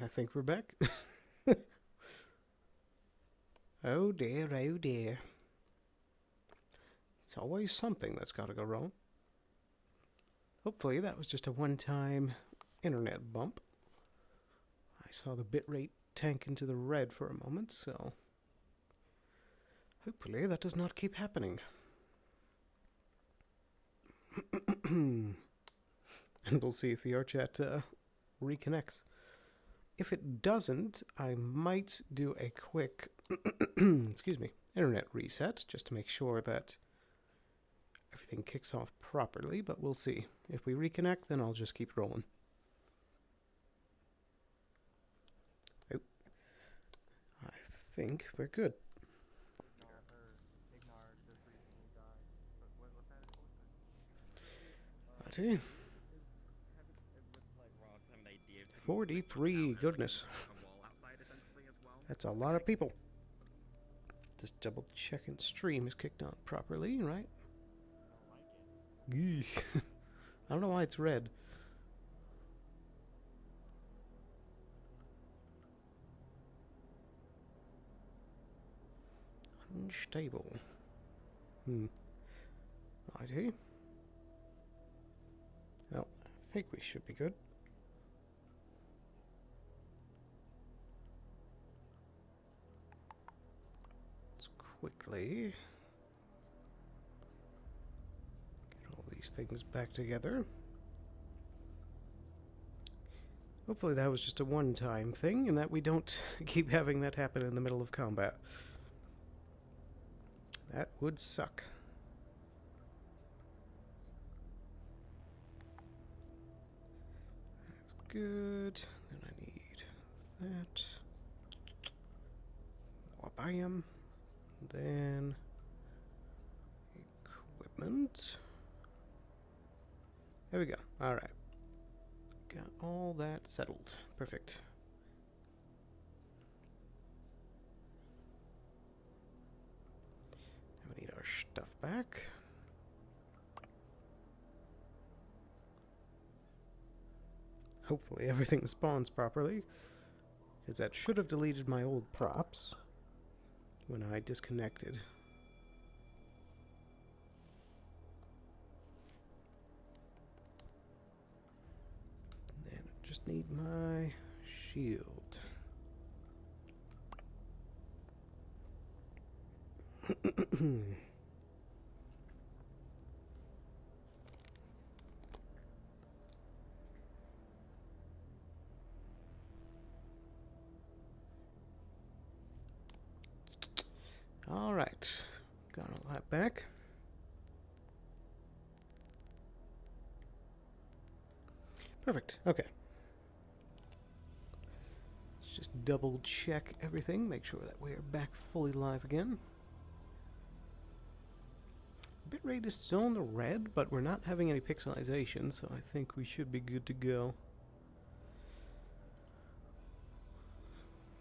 I think we're back. Oh dear, oh dear. It's always something that's got to go wrong. Hopefully that was just a one-time internet bump. I saw the bitrate tank into the red for a moment, so hopefully that does not keep happening. And we'll see if VRChat reconnects. If it doesn't, I might do a quick excuse me, internet reset just to make sure that everything kicks off properly, but we'll see. If we reconnect, then I'll just keep rolling. Oh. I think we're good. Righty. 43, goodness. That's a lot of people. Just double checking stream is kicked on properly, right? I don't know why it's red. Unstable. Righty. Well, I think we should be good. Let's quickly get all these things back together. Hopefully that was just a one-time thing and that we don't keep having that happen in the middle of combat. That would suck. That's good. Then I need that. Wabam. Then equipment. There we go. All right. Got all that settled. Perfect. Now we need our stuff back. Hopefully everything spawns properly, because that should have deleted my old props when I disconnected. Then I just need my shield. All right, got all that back. Perfect, okay. Let's just double check everything, make sure that we are back fully live again. Bitrate is still in the red, but we're not having any pixelization, so I think we should be good to go.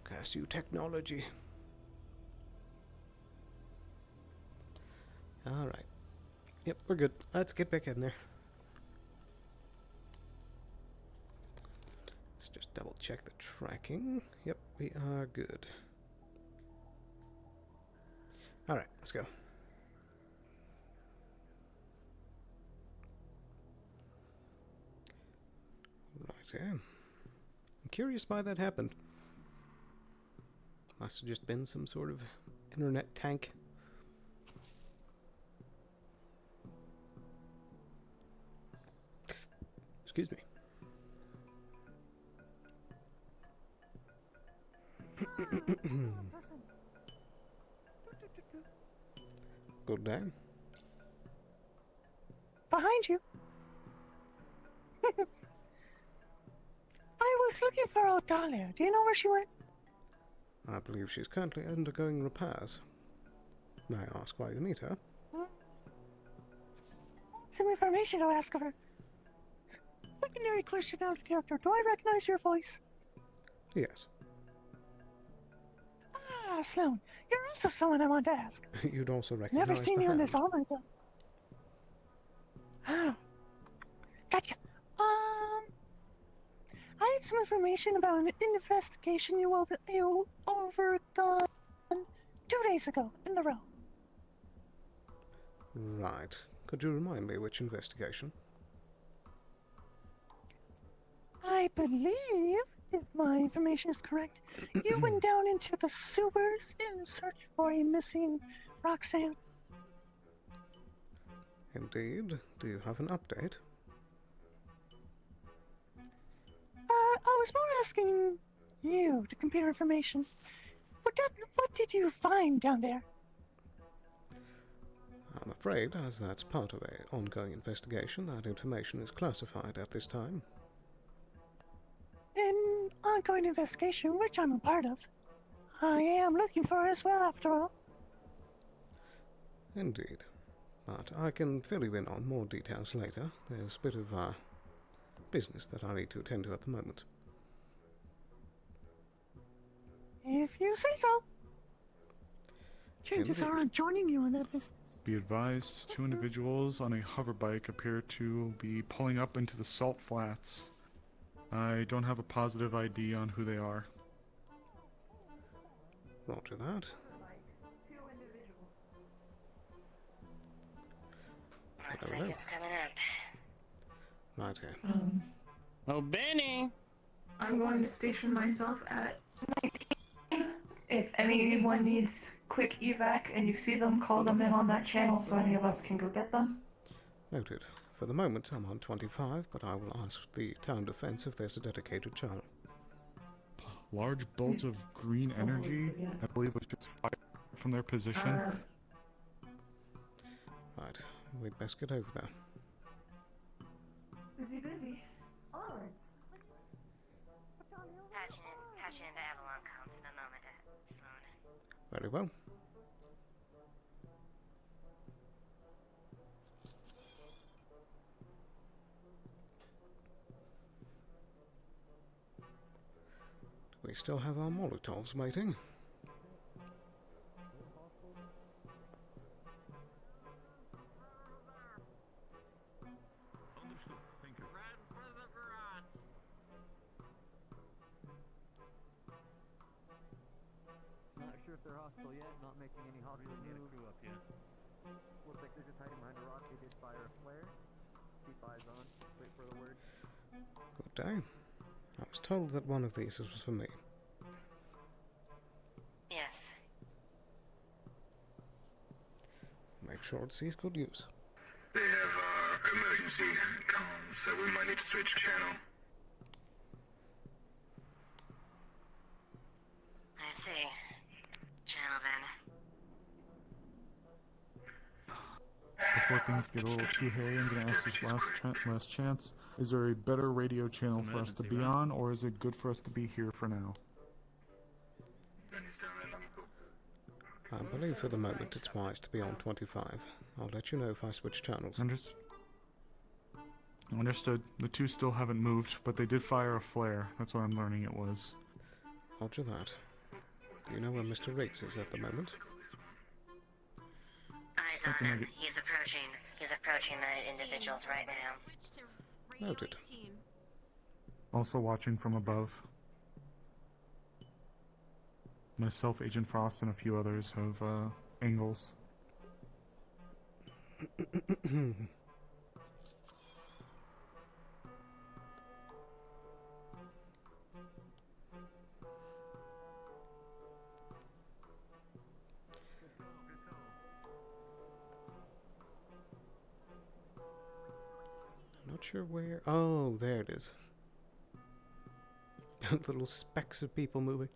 Cast you technology. Alright. Yep, we're good. Let's get back in there. Let's just double check the tracking. Yep, we are good. Alright, let's go. Right, yeah. I'm curious why that happened. Must have just been some sort of internet tank. Excuse me. Good day. Behind you. I was looking for Odalia. Do you know where she went? I believe she's currently undergoing repairs. May I ask why you need her? Some information to ask of her. Secondary question out of character. Do I recognize your voice? Yes. Ah, Sloan. You're also someone I want to ask. You'd also recognize Never seen the you in hand. this all my life. Oh. Gotcha. I had some information about an investigation you overgone 2 days ago in the row. Right. Could you remind me which investigation? I believe, if my information is correct, you went down into the sewers in search for a missing Roxanne. Indeed. Do you have an update? I was more asking you to compare information. What did you find down there? I'm afraid, as that's part of an ongoing investigation, that information is classified at this time. An ongoing investigation, which I'm a part of. I am looking for as well, after all. Indeed. But I can fill you in on more details later. There's a bit of business that I need to attend to at the moment. If you say so. Chances are I'm joining you on that business. Be advised, 2 individuals on a hoverbike appear to be pulling up into the salt flats. I don't have a positive ID on who they are. Roger that. Looks like it's coming up. Right here. Oh, Benny! I'm going to station myself at 19. If anyone needs quick evac and you see them, call them in on that channel so any of us can go get them. Noted. For the moment, I'm on 25, but I will ask the town defense if there's a dedicated channel. Large bolt of green energy, I believe was just fired from their position. Right. We'd best get over there. Busy. Onwards. Patching into Avalon comms in a moment, Sloan. Very well. Do we still have our Molotovs waiting? Not sure if they're hostile yet, not making any hostile move. Up yet. Looks like they're just hiding behind a rock. They did fire a flare. Keep eyes on. Wait for the word. Good day. I was told that one of these was for me. Yes. Make sure it sees good use. They have emergency comms, so we might need to switch channel. I see. Channel then. Before things get a little too hairy, I'm going to ask this last chance. Is there a better radio channel for us to be on, or is it good for us to be here for now? I believe for the moment it's wise to be on 25. I'll let you know if I switch channels. Understood. The 2 still haven't moved, but they did fire a flare. That's what I'm learning it was. Roger that. Do you know where Mr. Riggs is at the moment? Eyes on him. He's approaching the individuals right now. Noted. Also watching from above. Myself, Agent Frost, and a few others have angles. Not sure where. Oh, there it is. Little specks of people moving.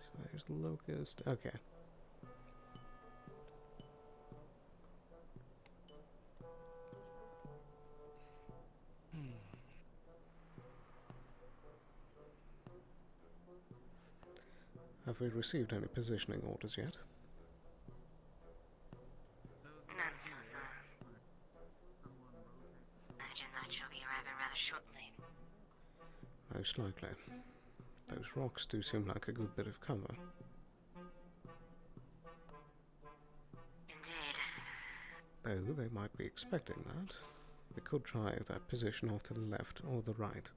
So there's Locust. Okay. Have we received any positioning orders yet? None so far. Imagine that she'll be arriving rather shortly. Most likely. Those rocks do seem like a good bit of cover. Indeed. Though they might be expecting that. We could try that position off to the left or the right.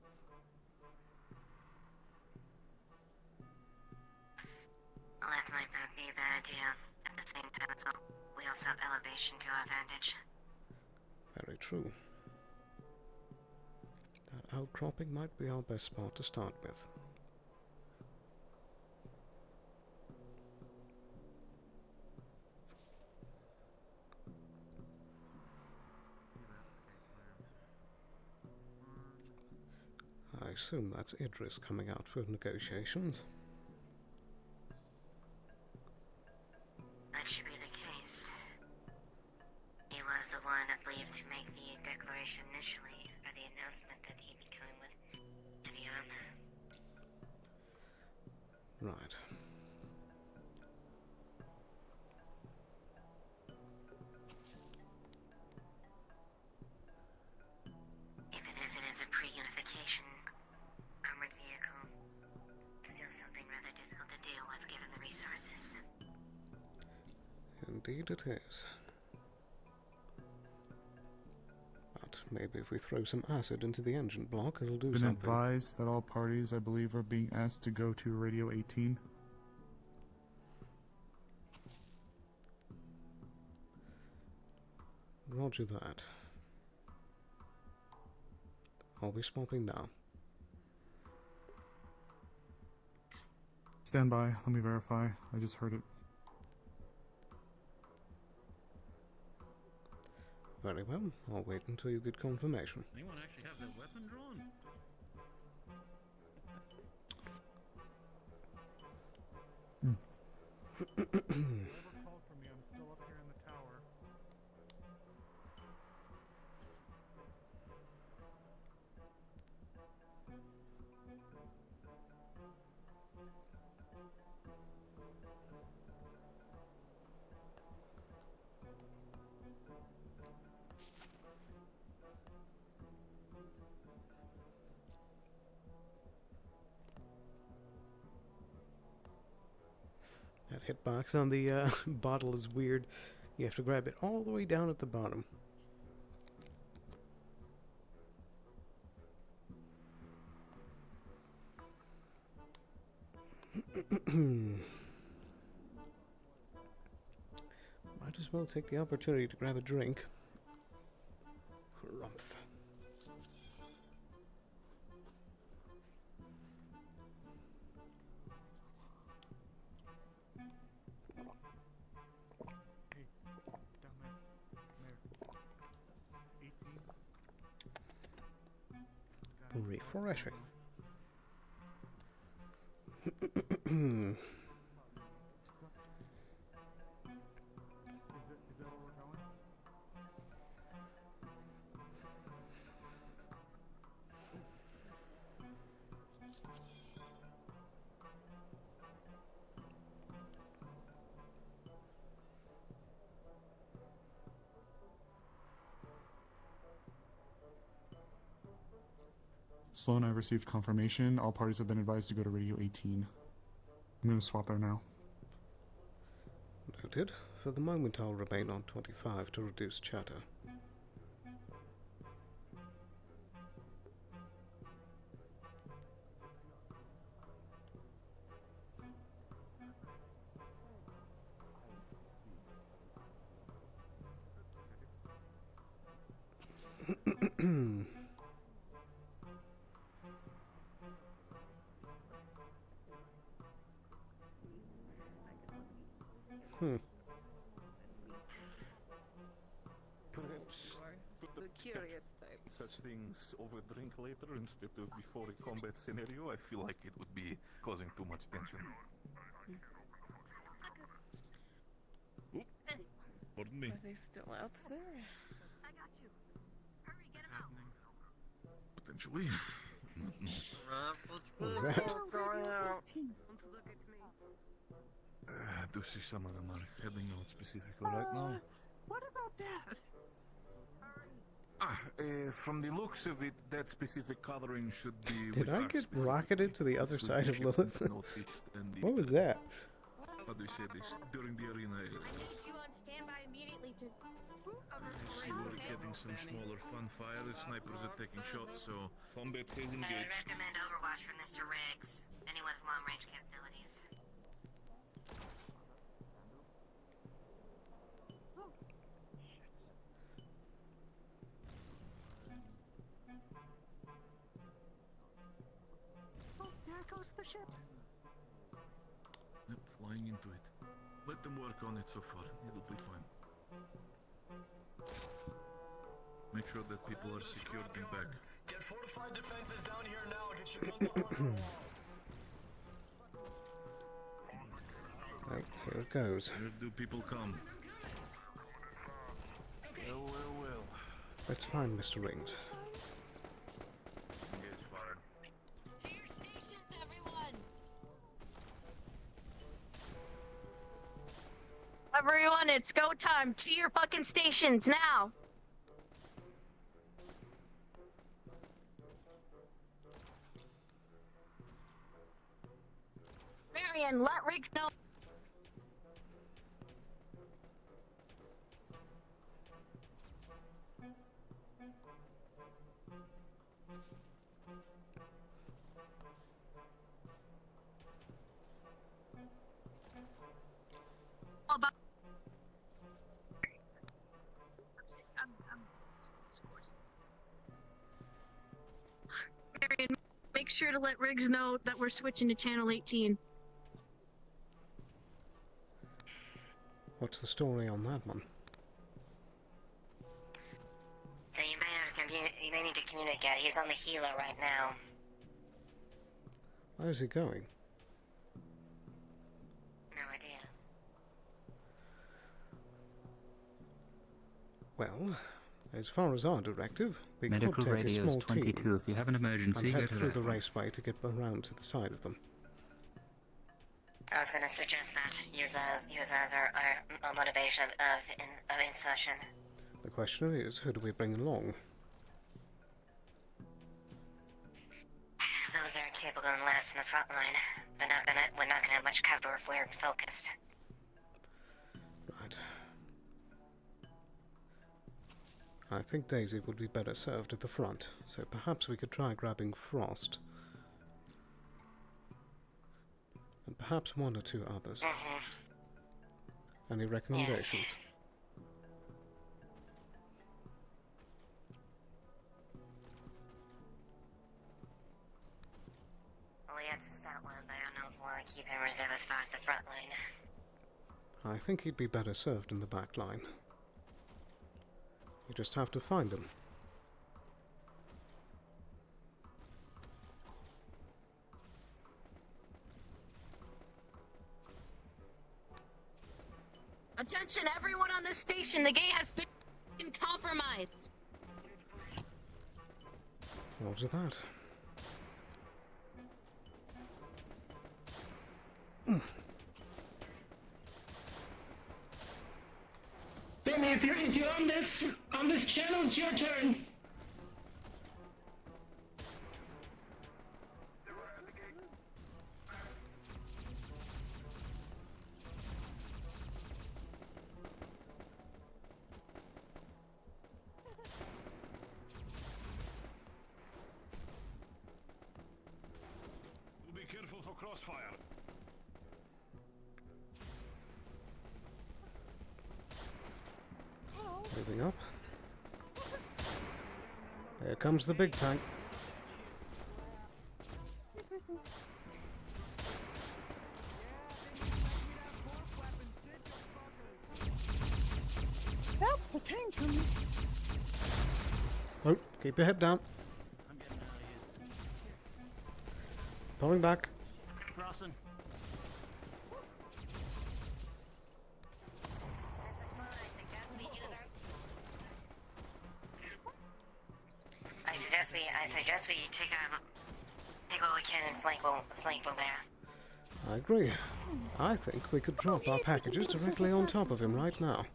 Left might not be a bad idea. At the same time, we also have elevation to our advantage. Very true. That outcropping might be our best spot to start with. I assume that's Idris coming out for negotiations. That should be the case. He was the one, I believe, to make the declaration initially, or the announcement that he'd be coming with Evian. Right. Even if it is a pre-unification armored vehicle, it's still something rather difficult to deal with given the resources. Indeed it is. But maybe if we throw some acid into the engine block, it'll do Been something. advised that all parties, I believe, are being asked to go to Radio 18. Roger that. I'll be swapping now. Stand by. Let me verify. I just heard it. Very well. I'll wait until you get confirmation. Anyone actually have their weapon drawn? Whoever called for me, I'm still up here in the tower. That hitbox on the bottle is weird. You have to grab it all the way down at the bottom. Might as well take the opportunity to grab a drink. Rumph. Hey, down there. There. 18. Refreshing. Is that where we're going? Sloan, I received confirmation. All parties have been advised to go to Radio 18. I'm going to swap there now. Noted. For the moment, I'll remain on 25 to reduce chatter. Perhaps put the curious type. such things over drink later instead of before a combat scenario. I feel like it would be causing too much tension. Oop. Pardon me. Are they still out there? Potentially. What was that? Do see some of them are heading out specifically right now. What about that? From the looks of it, that specific coloring should be. Did with I us get specifically. rocketed to the other Should side be of kept Lilith? noticed and the- What was that? How do you say this? During the arena areas. You on standby immediately to see we're getting some smaller fun fire. The snipers are taking shots, so combat is I engaged. recommend Overwatch for Mr. Riggs. Anyone with long-range capabilities. Oh, there goes the ship. Yep, flying into it. Let them work on it so far. It'll be fine. Make sure that people are secured and back. Get fortified defenses down here now. Get your guns up on the wall. Right, here it goes. Where do people come? Well, well, well. Let's find Mr. Rings. Engage fire. To your stations, everyone! Everyone, it's go time. To your fucking stations now! Marion, let Riggs know. About Marion, make sure to let Riggs know that we're switching to channel 18. What's the story on that one? Then you may need to communicate. He's on the helo right now. Where is he going? No idea. Well, as far as our directive, we Medical could take a radio small is 22. team If you have an emergency, and go head to through that the one. raceway to get around to the side of them. I was gonna suggest that use as our motivation of insertion. The question is, who do we bring along? Those are capable and last in the front line. We're not gonna have much cover if we're focused. Right. I think Daisy would be better served at the front, so perhaps we could try grabbing Frost. And perhaps one or two others. Any recommendations? Yes. Well, we had to start one, but I don't know if we want to keep him reserved as far as the front line. I think he'd be better served in the back line. You just have to find him. Attention, everyone on this station. The gate has been compromised. Roger that. Benny, if you're on this channel, it's your turn. Be careful for crossfire. Moving up. Here comes the big tank. That's the tank coming. Oh, keep your head down. Pulling back. Crossing. I suggest we take what we can and flank from there. I agree. I think we could drop our packages directly on top of him right now.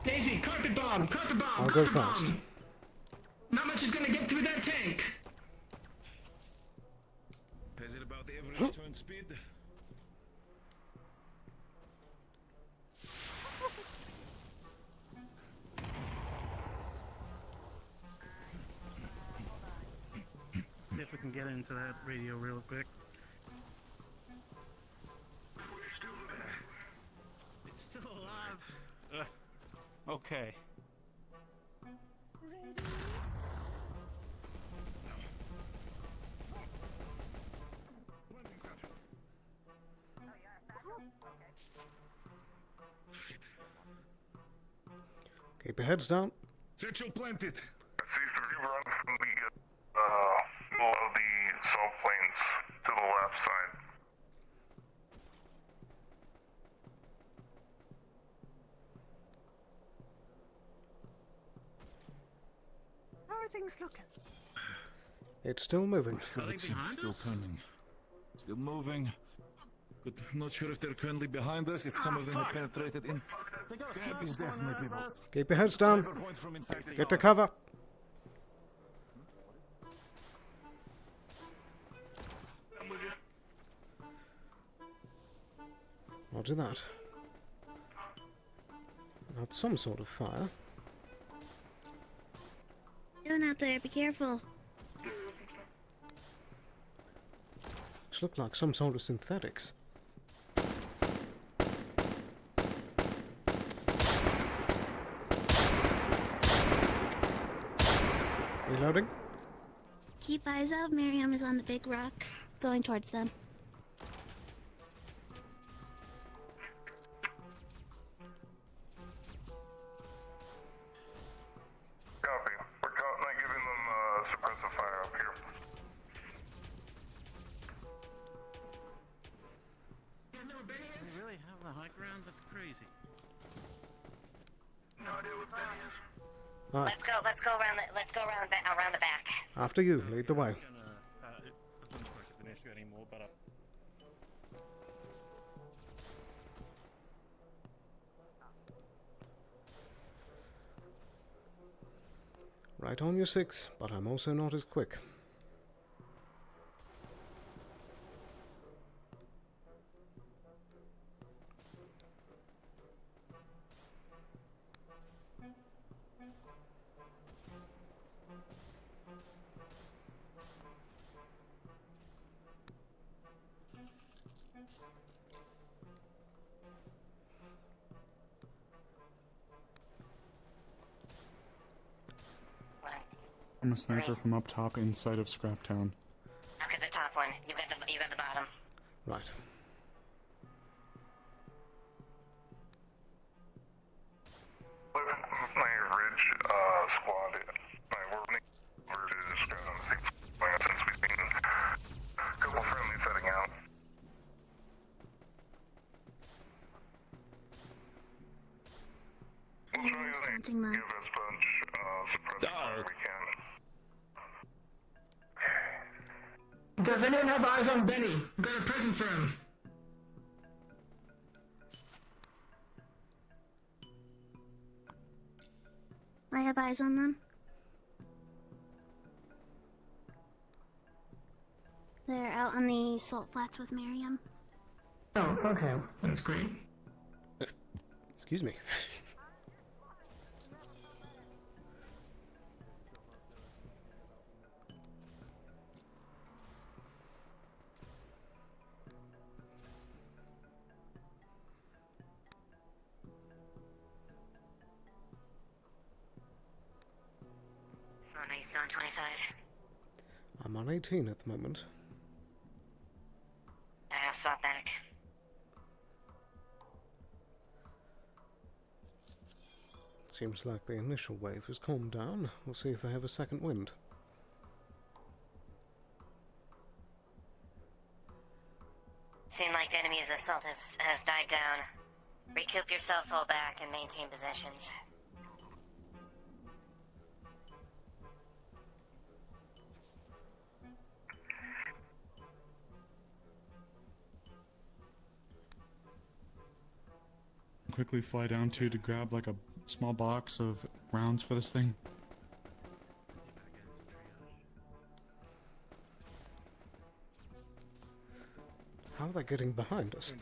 Daisy, carpet bomb, carpet bomb. I'll go carpet bomb. fast. Not much is gonna get through that tank. into that radio real quick. It's still alive. Okay. Keep your heads down. Satchel planted. C3 run from the middle of the salt plains to the left side. How are things looking? It's still moving. Still turning. Still moving. But I'm not sure if they're currently behind us, if some of them have penetrated in. That is definitely people. Keep your heads down. Point from inside the Get to yard. cover. Roger that. Got some sort of fire. Doing out there, be careful. This looked like some sort of synthetics. Reloading. Keep eyes out. Miriam is on the big rock, going towards them. Copy. We're not giving them suppressive fire up here. We really have the high ground? That's crazy. No idea what Benny is. Alright, Let's go around the back. after you, lead the way. It doesn't look like it's an issue anymore, but Right on your six, but I'm also not as quick. I'm a sniper from up top inside of Scraptown. I'll get the top one. You got the bottom. Right. My Ridge squad. We're just since we've seen a couple friendlies heading out. We'll try to Taunting them. give as much suppressive fire we can. Does anyone have eyes on Benny? I've got a present for him. I have eyes on them. They're out on the salt flats with Miriam. Oh, okay. That's great. Excuse me. Sloan, are you still on 25? I'm on 18 at the moment. I'll swap back. Seems like the initial wave has calmed down. We'll see if they have a second wind. Seem like the enemy's assault has died down. Recoup yourself, fall back, and maintain positions. Quickly fly down to grab like a small box of rounds for this thing. How are they getting behind us? Are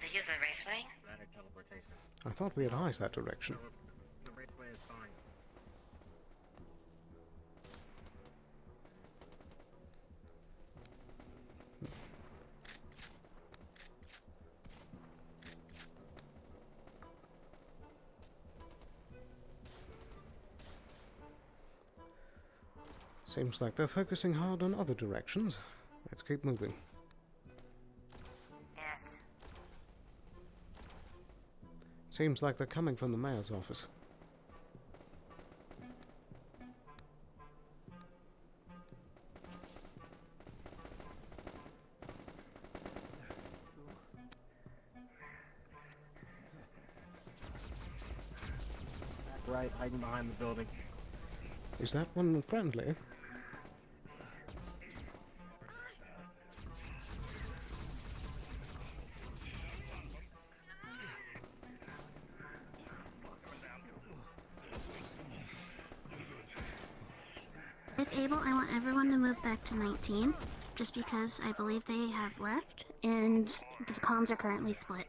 they using the raceway? I thought we had eyes that direction. the raceway is fine. Seems like they're focusing hard on other directions. Let's keep moving. Yes. Seems like they're coming from the mayor's office. Right, hiding behind the building. Is that one friendly? If able, I want everyone to move back to 19, just because I believe they have left, and the comms are currently split.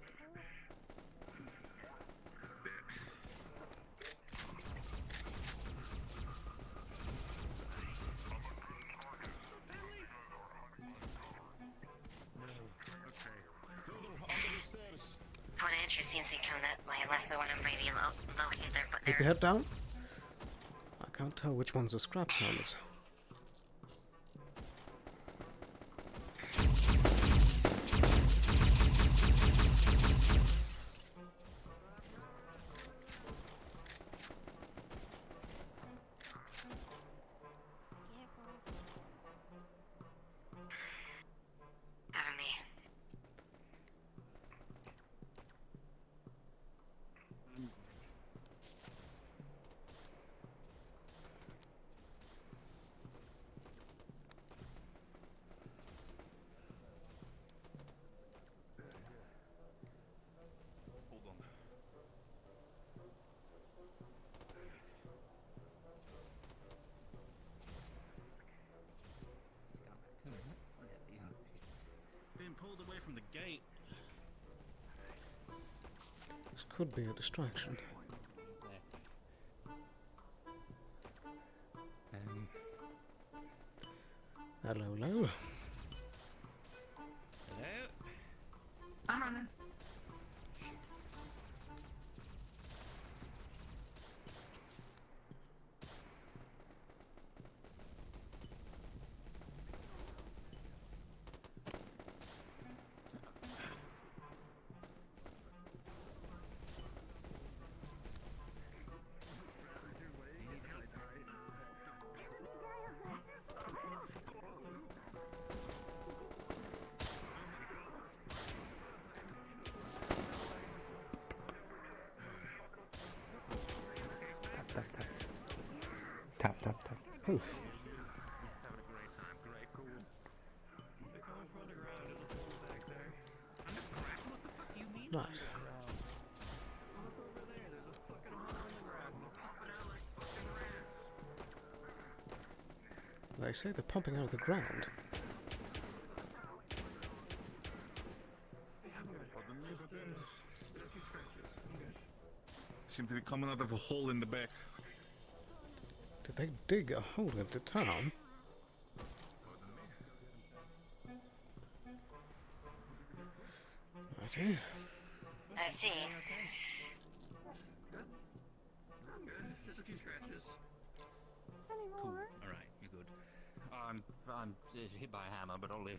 Point of entry seems to come that way, unless we want to maybe locate their... Keep your head down. I can't tell which one's a scrap Thomas. Cover me. Hold on. Being pulled away from the gate. This could be a distraction. Hello, hello. Hello? I'm running. Tap, tap, tap. Tap, tap, tap. Ooh. Having a great time. Great, cool. They're coming from the ground in the pool back there. Underground? What the fuck do you mean? Right. Underground? Look over there. There's a fucking hole in the ground. They're popping out like fucking rats. They say they're pumping out of the ground. Seem to be coming out of a hole in the back. Did they dig a hole into town? Righty. I see. I'm good. Just a few scratches. Cool. Alright, you're good. I'm hit by a hammer, but I'll live.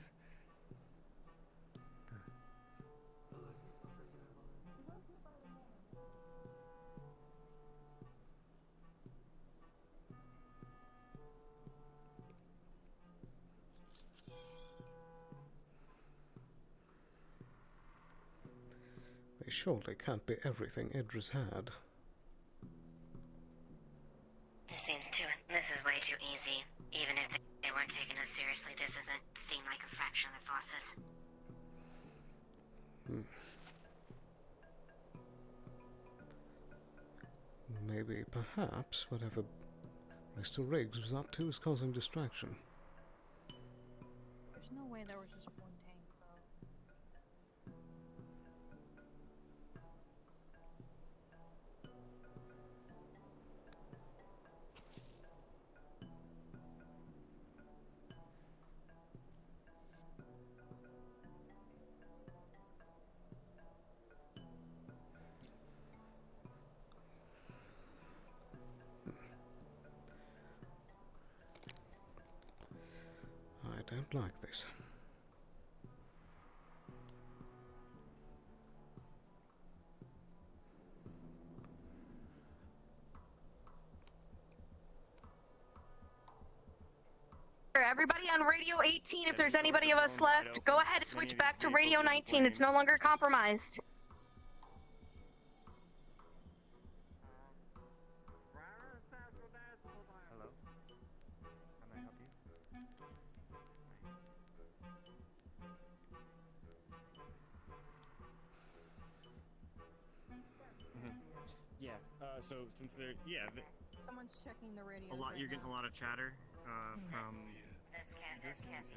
They surely can't be everything Idris had. This is way too easy. Even if they weren't taking us seriously, this doesn't seem like a fraction of their forces. Maybe, perhaps, whatever Mr. Riggs was up to is causing distraction. There's no way there was just one tank, though. don't like this. Everybody on Radio 18, if there's anybody of us left, go ahead and switch back to Radio 19. It's no longer compromised. Hello? Can I help you? Yeah, so since they're, Someone's checking the radio. a lot, you're getting a lot of chatter, from... This can't be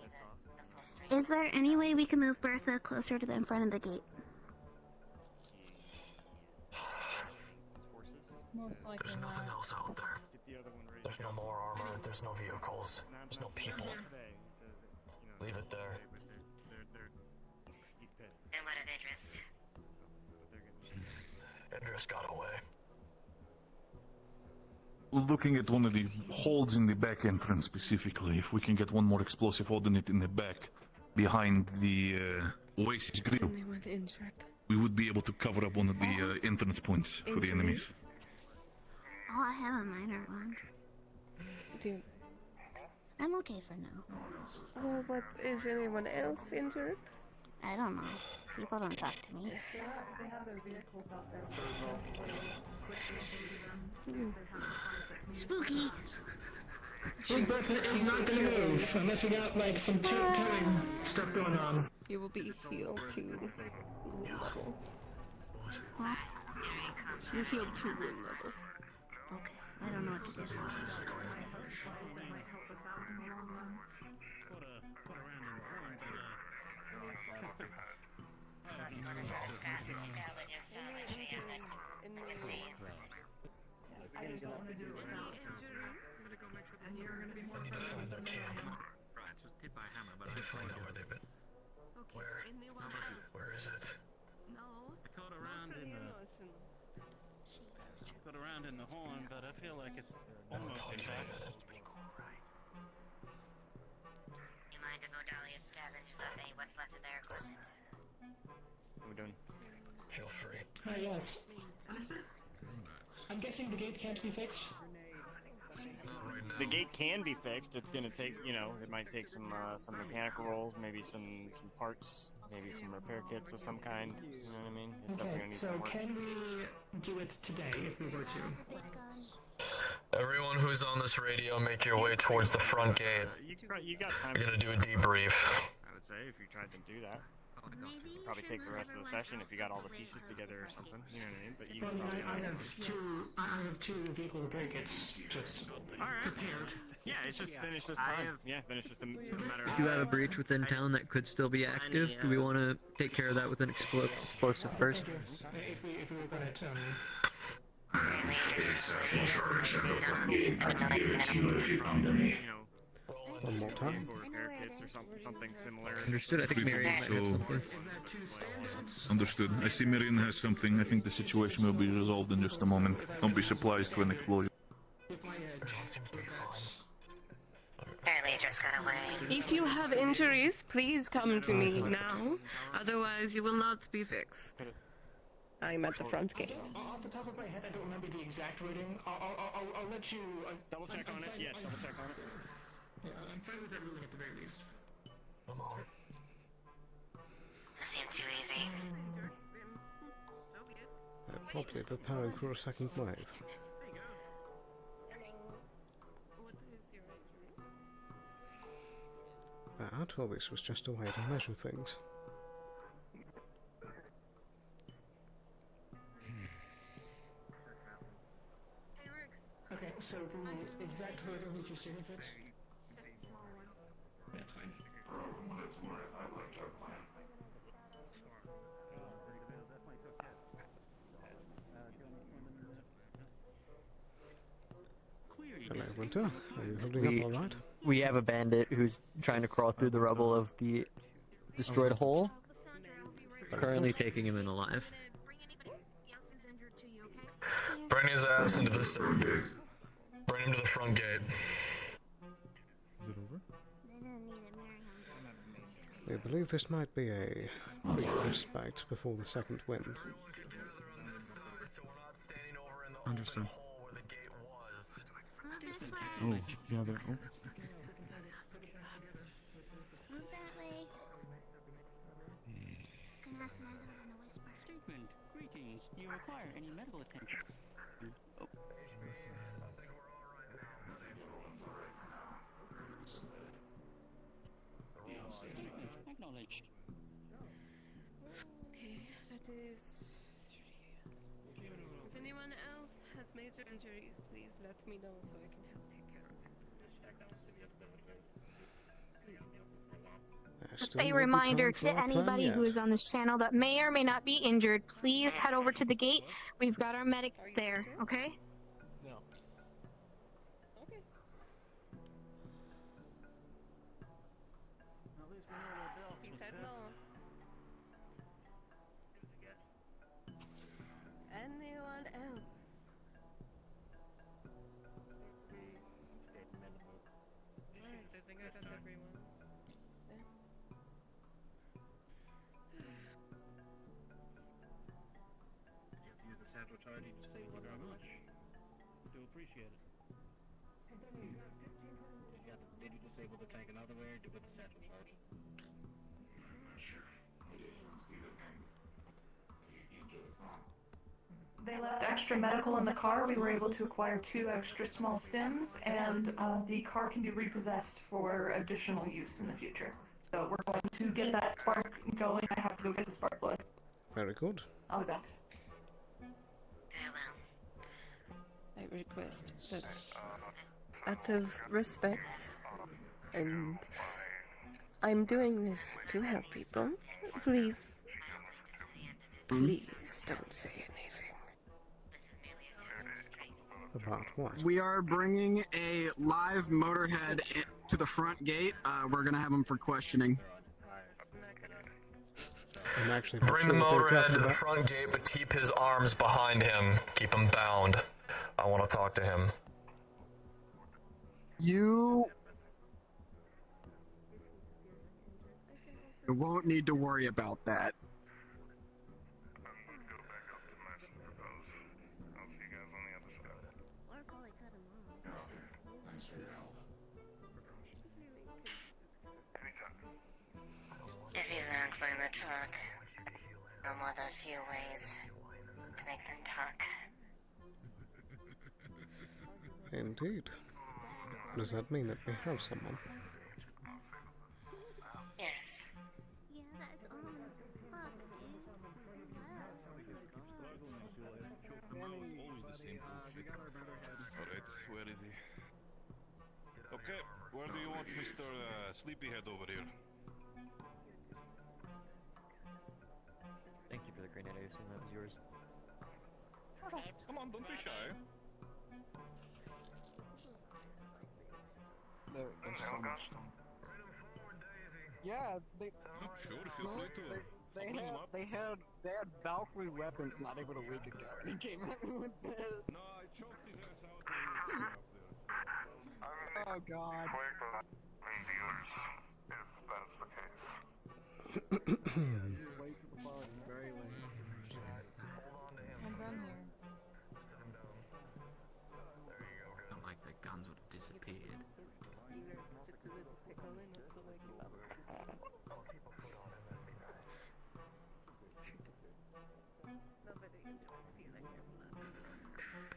the full stream. Is there any way we can move Bertha closer to the in front of the gate? Most likely There's nothing not. else out there. There's no more armor, there's no vehicles, there's no people. Leave it there. And what of Idris? Idris got away. Looking at one of these holes in the back entrance specifically, if we can get one more explosive ordinate in the back, behind the Oasis grill, we would be able to cover up one of the entrance points for the enemies. Oh, I have a minor one. Dude. I'm okay for now. Well, but is anyone else injured? I don't know. People don't talk to me. They have their vehicles out there. Spooky! Well, Bertha is not gonna move unless we got like some time stuff going on. You will be healed to wound levels. What? You healed 2 wound levels. Okay, I don't know what to do. I just don't want to do it without and you're going to be more friends with me. Right, just hit by a hammer, but I need to find out where they've been. Okay, Where is it? No. I caught around in the... Got around in the horn, but I feel like it's almost intact. You mind if Odalia scavenges up any what's left of their equipment? What are we doing? Feel free. Yes. I'm guessing the gate can't be fixed? The gate can be fixed. It's gonna take, it might take some mechanical rolls, maybe some parts, maybe some repair kits of some kind. You know what I mean? It's definitely Okay, gonna need so some work. can we do it today if we were to? Everyone who's on this radio, make your way towards the front gate. You got time. We're gonna do a debrief. I would say if you tried to do that. Probably take the rest of the session if you got all the pieces together or something. You know what I mean? But you Well, can probably I have two vehicle repair kits just prepared. Yeah, it's just then it's just time. Then it's just a matter of. We do have a breach within town that could still be active. Do we want to take care of that with an explosive first? If we were gonna One more time. Repair kits or something similar. Understood. I think Marion might have something. Understood. I see Marion has something. I think the situation will be resolved in just a moment. Don't be surprised to an explosion. Apparently it just got away. If you have injuries, please come to me now. Otherwise, you will not be fixed. I'm at the front gate. Off the top of my head, I don't remember the exact wording. I'll let you... double check on it? Yeah, double check on it. Yeah, I'm fine with that ruling at the very least. This seemed too easy. They're probably preparing for a second wave. That, or this was just a way to measure things. Okay, so the exact wording that you see fits? That's fine. Hello, Winter. Are you holding up all right? We have a bandit who's trying to crawl through the rubble of the destroyed hole. Currently taking him in alive. Bring his ass into the front gate. Bring him to the front gate. Is it over? I believe this might be a brief respite before the second wind. Understood. This way. Oh, yeah, there. Oh. Move that way. Can ask Meswood in a whisper. Statement. Greetings. Do you require any medical attention? Oh. Statement. Acknowledged. Okay, that is 30. If anyone else has major injuries, please let me know so I can help take care of it. Just a reminder to anybody who is on this channel that may or may not be injured, please head over to the gate. We've got our medics there, okay? No. Okay. At least we know where Bill. Keep heading on. Anyone else? Alright, I think I got everyone. Use the sabotage to say whether or not. Do appreciate it. Did you disable the tank another way or with the sabotage? They left extra medical in the car. We were able to acquire 2 extra small stims, and the car can be repossessed for additional use in the future. So we're going to get that spark going. I have to go get the spark plug. Very good. I'll be back. I request that, out of respect, and I'm doing this to help people, please don't say anything. About what? We are bringing a live motorhead to the front gate. We're gonna have him for questioning. I'm actually not Bring sure the what they're motorhead talking to the about. front gate, but keep his arms behind him. Keep him bound. I want to talk to him. You won't need to worry about that. If he's not inclined to talk, no more than a few ways to make them talk. Indeed. Does that mean that we have someone? Yes. Alright, where is he? Okay, where do you want Mr. Sleepyhead over here? Thank you for the grenade. I assume that was yours. Come on, don't be shy. There's so much. Yeah, they. Sure, feel free to. They had Valkyrie weapons not even a week ago, and he came at me with this. No, I choked his ass out. Oh God. Late to the party, very late. I'm done here. Not like the guns would have disappeared.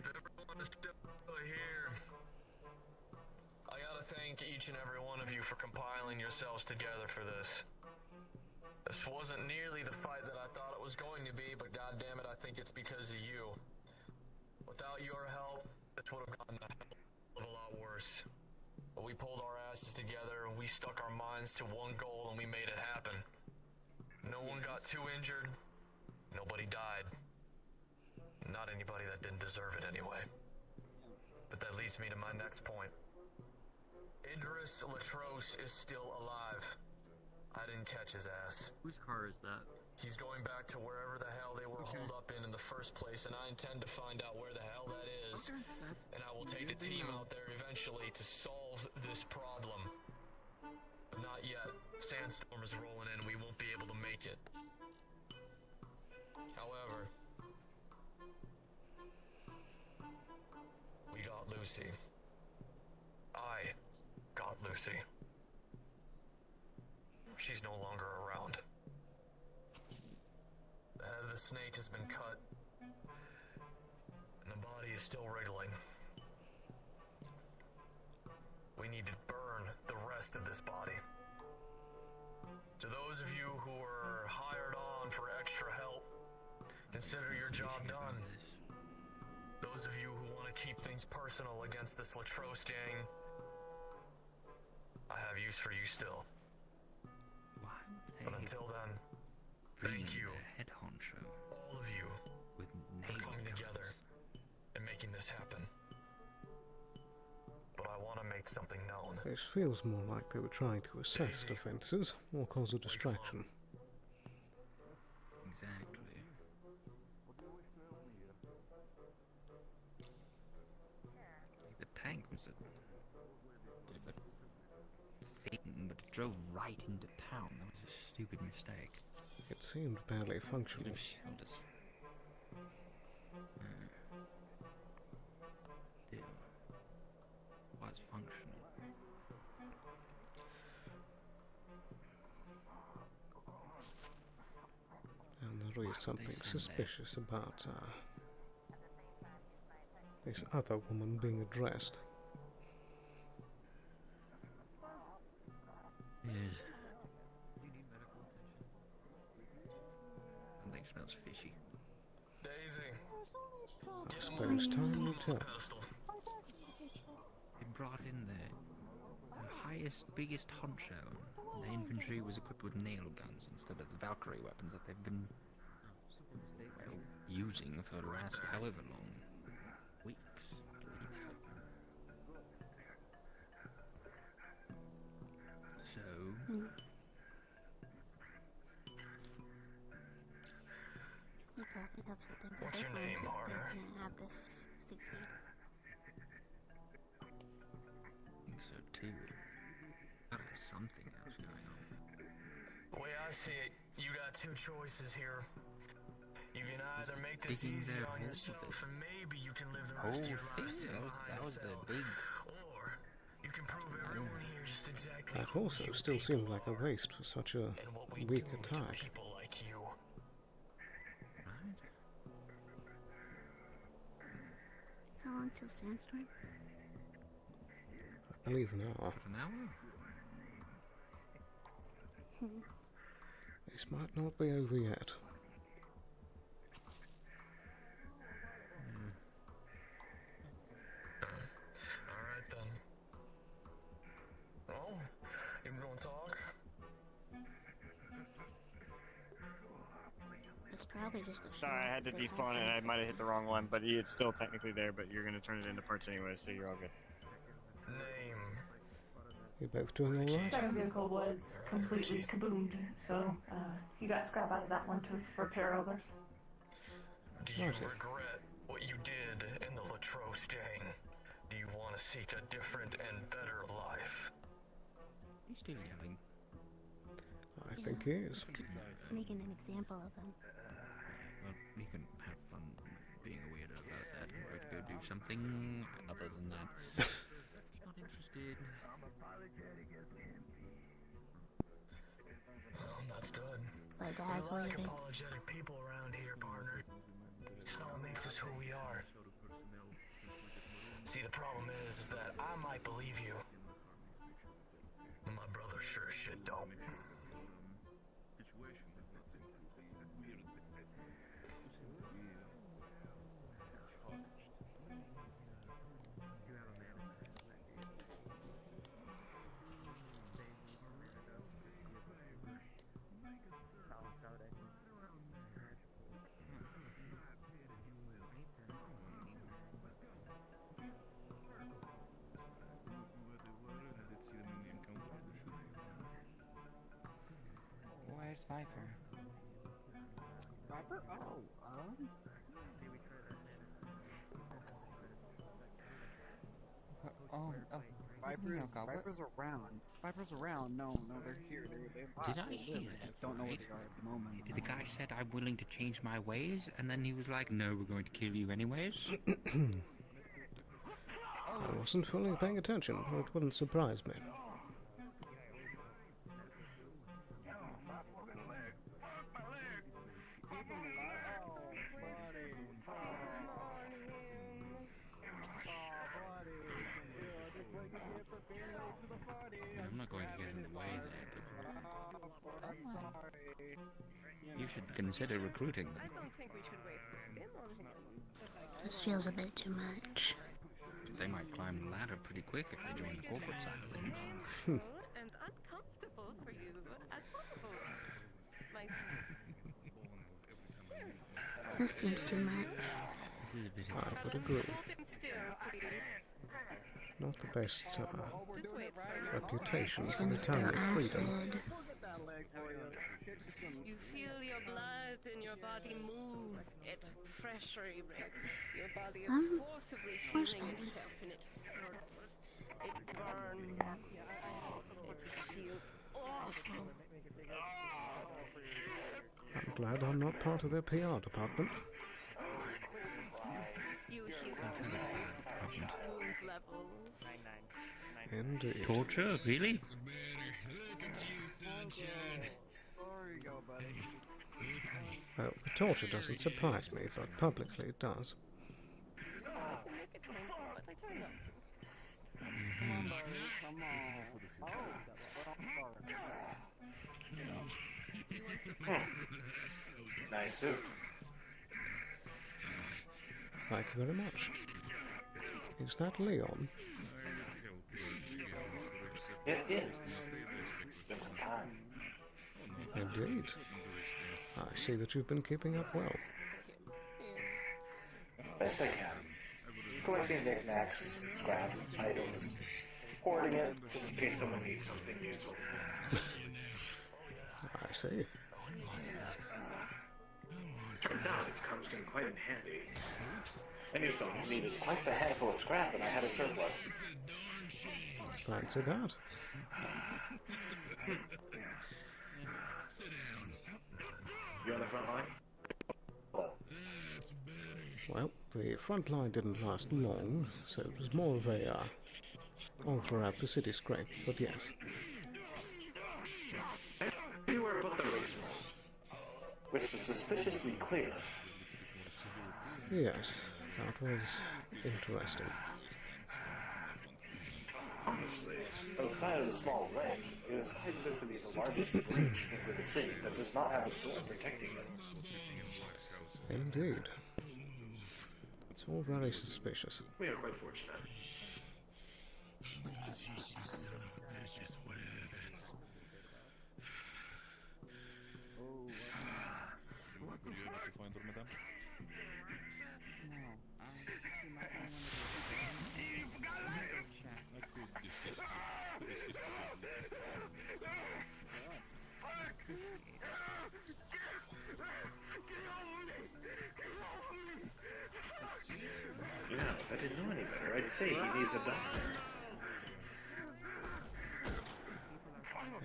Everyone is still here. I gotta thank each and every one of you for compiling yourselves together for this. This wasn't nearly the fight that I thought it was going to be, but goddammit, I think it's because of you. Without your help, this would have gotten a hell of a lot worse. But we pulled our asses together, and we stuck our minds to one goal, and we made it happen. No one got too injured. Nobody died. Not anybody that didn't deserve it anyway. But that leads me to my next point. Idris Latros is still alive. I didn't catch his ass. Whose car is that? He's going back to wherever the hell they were holed up in the first place, and I intend to find out where the hell that is. And I will take the team out there eventually to solve this problem. But not Not yet. Sandstorm is rolling in. We won't be able to make it. However, we got Lucy. I got Lucy. She's no longer around. The head of the snake has been cut, and the body is still wriggling. We need to burn the rest of this body. To those of you who were hired on for extra help, consider your job done. Those of you who want to keep things personal against this Latroce gang, I have use for you still. But until then, thank you, head honcho, all of you, with for coming together and making this happen. But I want to make something known. This feels more like they were trying to assess defences or cause a distraction. Exactly. The tank was a bit of a thing, but it drove right into town. That was a stupid mistake. It seemed barely functional. Shelled us. Was functional. And there is something suspicious about this other woman being addressed. Yes. Something smells fishy. Daisy. I suppose time will tell. They brought in the highest, biggest honcho. The infantry was equipped with nail guns instead of the Valkyrie weapons that they've been using for the last however long. Weeks, at least. So... We probably have something better What's your planned name, if Harder? they can't have this succeed. I think so too. Gotta have something else going on. The way I see it, you got two choices here. You can either make this digging easy their on holes yourself with it. and maybe you can live the Whole rest of your thing, life sitting behind that a was the cell. big... Or you can prove everyone here just exactly That who also you still people seemed like a are waste for such a and what we weak do to attack. people like you. How long till Sandstorm? I believe an hour. An hour? This might not be over yet. Alright then. Well, you gonna talk? It's probably just the Sorry, I had to despawn it. I might have hit the wrong one, but it's still technically there. But you're gonna turn it into parts anyway, so you're all good. Name. You both doing all right? Second vehicle was completely kaboomed, so you got scrap out of that one to repair others. Do you regret what you did in the Latroce gang? Do you want to seek a different and better life? He's still yelling. I think he is. It's making an example of him. Well, you can have fun being a weirdo about that. I'm going to go do something other than that. Not interested. That's good. My There dad's are a lot of leaving. apologetic people around here, partner. It's how it makes us who we are. See, the problem is that I might believe you, but my brother sure as shit don't. Where's Viper? Viper? Oh, Vipers around. Vipers around. No, they're here. They Did I they hear live. I that? don't know where Right? they are at the moment. The guy said, I'm willing to change my ways, and then he was like, no, we're going to kill you anyways. I wasn't fully paying attention, but it wouldn't surprise me. I'm not going to get in the way there, but you should consider recruiting them. This feels a bit too much. They might climb the ladder pretty quick if they join the corporate side of things. And uncomfortable for you as possible. My This seems too much. This is a bit I would agree. hold him still, please. Not the best reputation It's for the gonna town throw of freedom. acid. You feel your blood in your body move at pressure break. Your body is forcibly where's healing Benny? itself and it hurts. It burns. It feels awful. I'm glad I'm not part of their PR department. You heal wound level. Indeed. Torture? Really? Well, the torture doesn't surprise me, but publicly it does. Nice suit. Thank you very much. Is that Leon? It is. Been some time. Indeed. I see that you've been keeping up well. Best I can. Collecting knickknacks, scrap, items, hoarding it just in case someone needs something useful. I see. Turns out it comes in quite in handy. I knew someone who needed quite the handful of scrap and I had a surplus. Fancy that. You on the front line? Well, the front line didn't last long, so it was more of a all throughout the city scrape, but yes. Everywhere but the race room, which was suspiciously clear. Yes, that was interesting. Honestly, outside of the small ledge, it is quite literally the largest breach into the city that does not have a door protecting it. Indeed. It's all very suspicious. We are quite fortunate. Yeah, if I didn't know any better, I'd say he needs a doctor.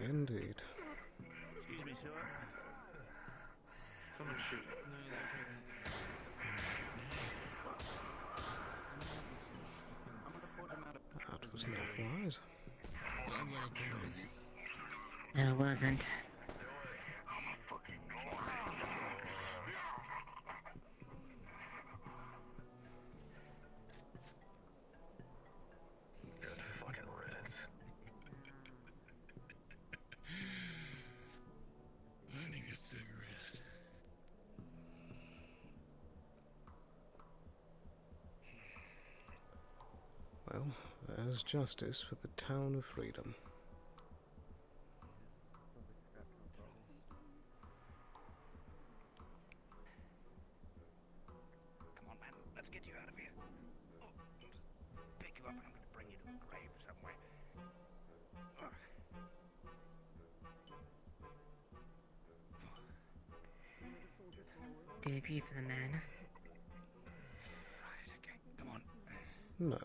Indeed. Excuse me, sir. Someone shoot him. That was not wise. No, it wasn't. I need a cigarette. Well, there's justice for the town of freedom. Come on, man. Let's get you out of here. Oh, pick you up and I'm going to bring you to a grave somewhere. DP for the man. Right, okay. Come on. No.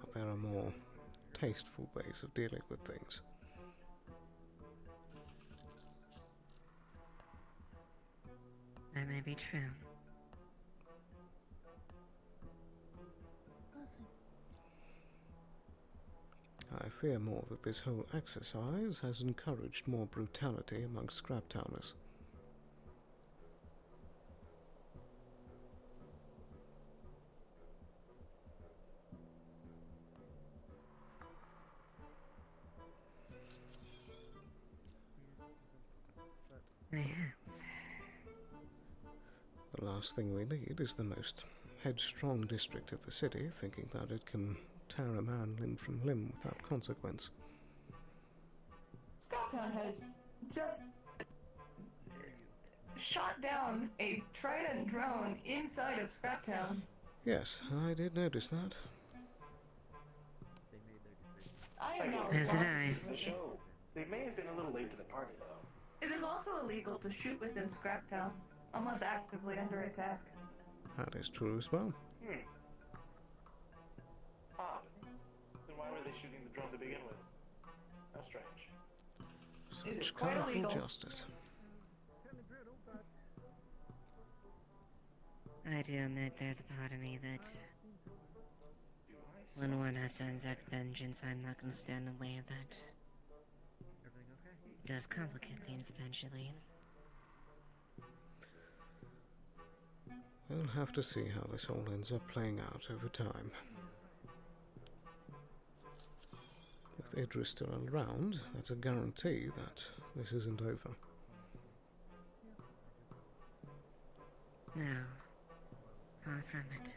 But there are more tasteful ways of dealing with things. That may be true. I fear more that this whole exercise has encouraged more brutality amongst Scraptowners. Yes. The last thing we need is the most headstrong district of the city thinking that it can tear a man limb from limb without consequence. Scouttown has just shot down a Trident drone inside of Scraptown. Yes, I did notice that. I am not As did I. The show. They may have been a little late to the party, though. It is also illegal to shoot within Scraptown, unless actively under attack. That is true as well. Odd. Then why were they shooting the drone to begin with? How strange. It is Such quite colourful illegal. justice. I do admit there's a part of me that, when one has to exact vengeance, I'm not going to stand in the way of that. It does complicate things eventually. We'll have to see how this all ends up playing out over time. With Idris still around, that's a guarantee that this isn't over. No. Far from it.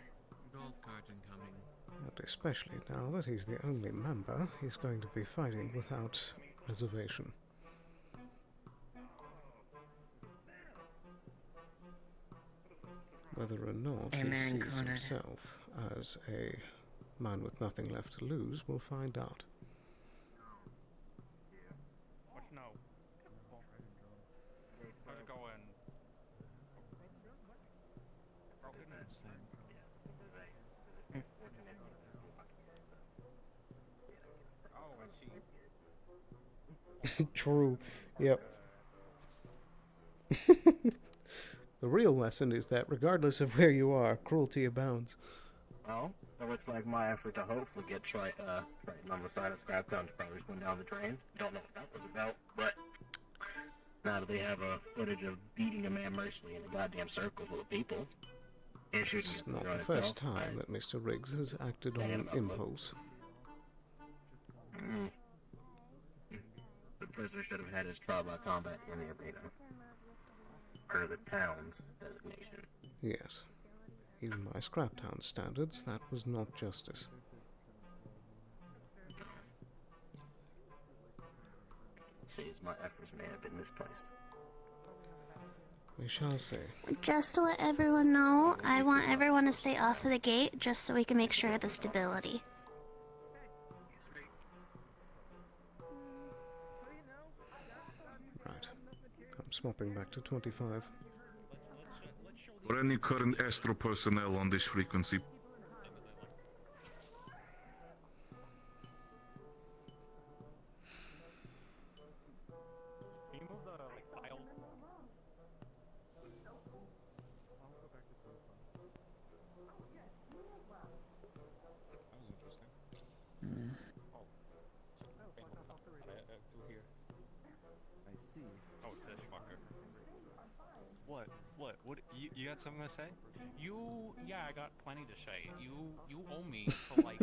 Gold card incoming. And especially now that he's the only member, he's going to be fighting without reservation. Whether or not he Amen, sees cornered. himself as a man with nothing left to lose, we'll find out. What no? How's it going? Oh, I see. True. Yep. The real lesson is that regardless of where you are, cruelty abounds. Well, it looks like my effort to hopefully get Triton on the side of Scraptown's probably going down the drain. Don't know what that was about, but now that they have footage of beating a man mercilessly in a goddamn circle full of people, and shooting It's at the not drone the first itself, time that Mr. Riggs has acted on impulse. The prisoner should have had his trial by combat in the arena. Per the town's designation. Yes. Even by Scraptown standards, that was not justice. Sees my efforts may have been misplaced. We shall see. Just to let everyone know, I want everyone to stay off of the gate just so we can make sure of the stability. Right. I'm swapping back to 25. For any current Astro personnel on this frequency, Can you move the dial? That was interesting. Oh. Through here. I see. Oh, it's this fucker. What? What? You got something to say? Yeah, I got plenty to say. You owe me for like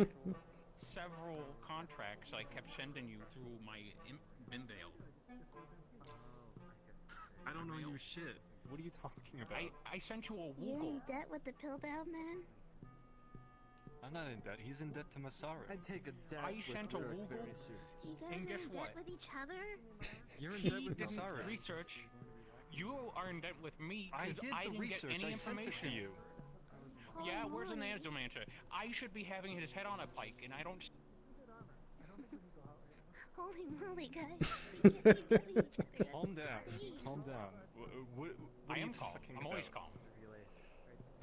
several contracts I kept sending you through my Binvale. I don't know your shit. What are you talking about? I sent you a You're Woogle. in debt with the pill-bound man? I'm not in debt. He's in debt to Masara. I'd take a debt I with sent a Lyric Woogle. very serious. You guys And are guess in what? debt with each other? You're in He debt with didn't Masara. research. You are in debt with me I because did I the didn't research. get any I sent information. it to you. Yeah, where's the moly. Nanzomancer? I should be having his head on a pike, and I don't. Holy moly, guys. We can't be debt with each other. Calm down. Please. Calm down. What I are am you calm. talking I'm always about? calm.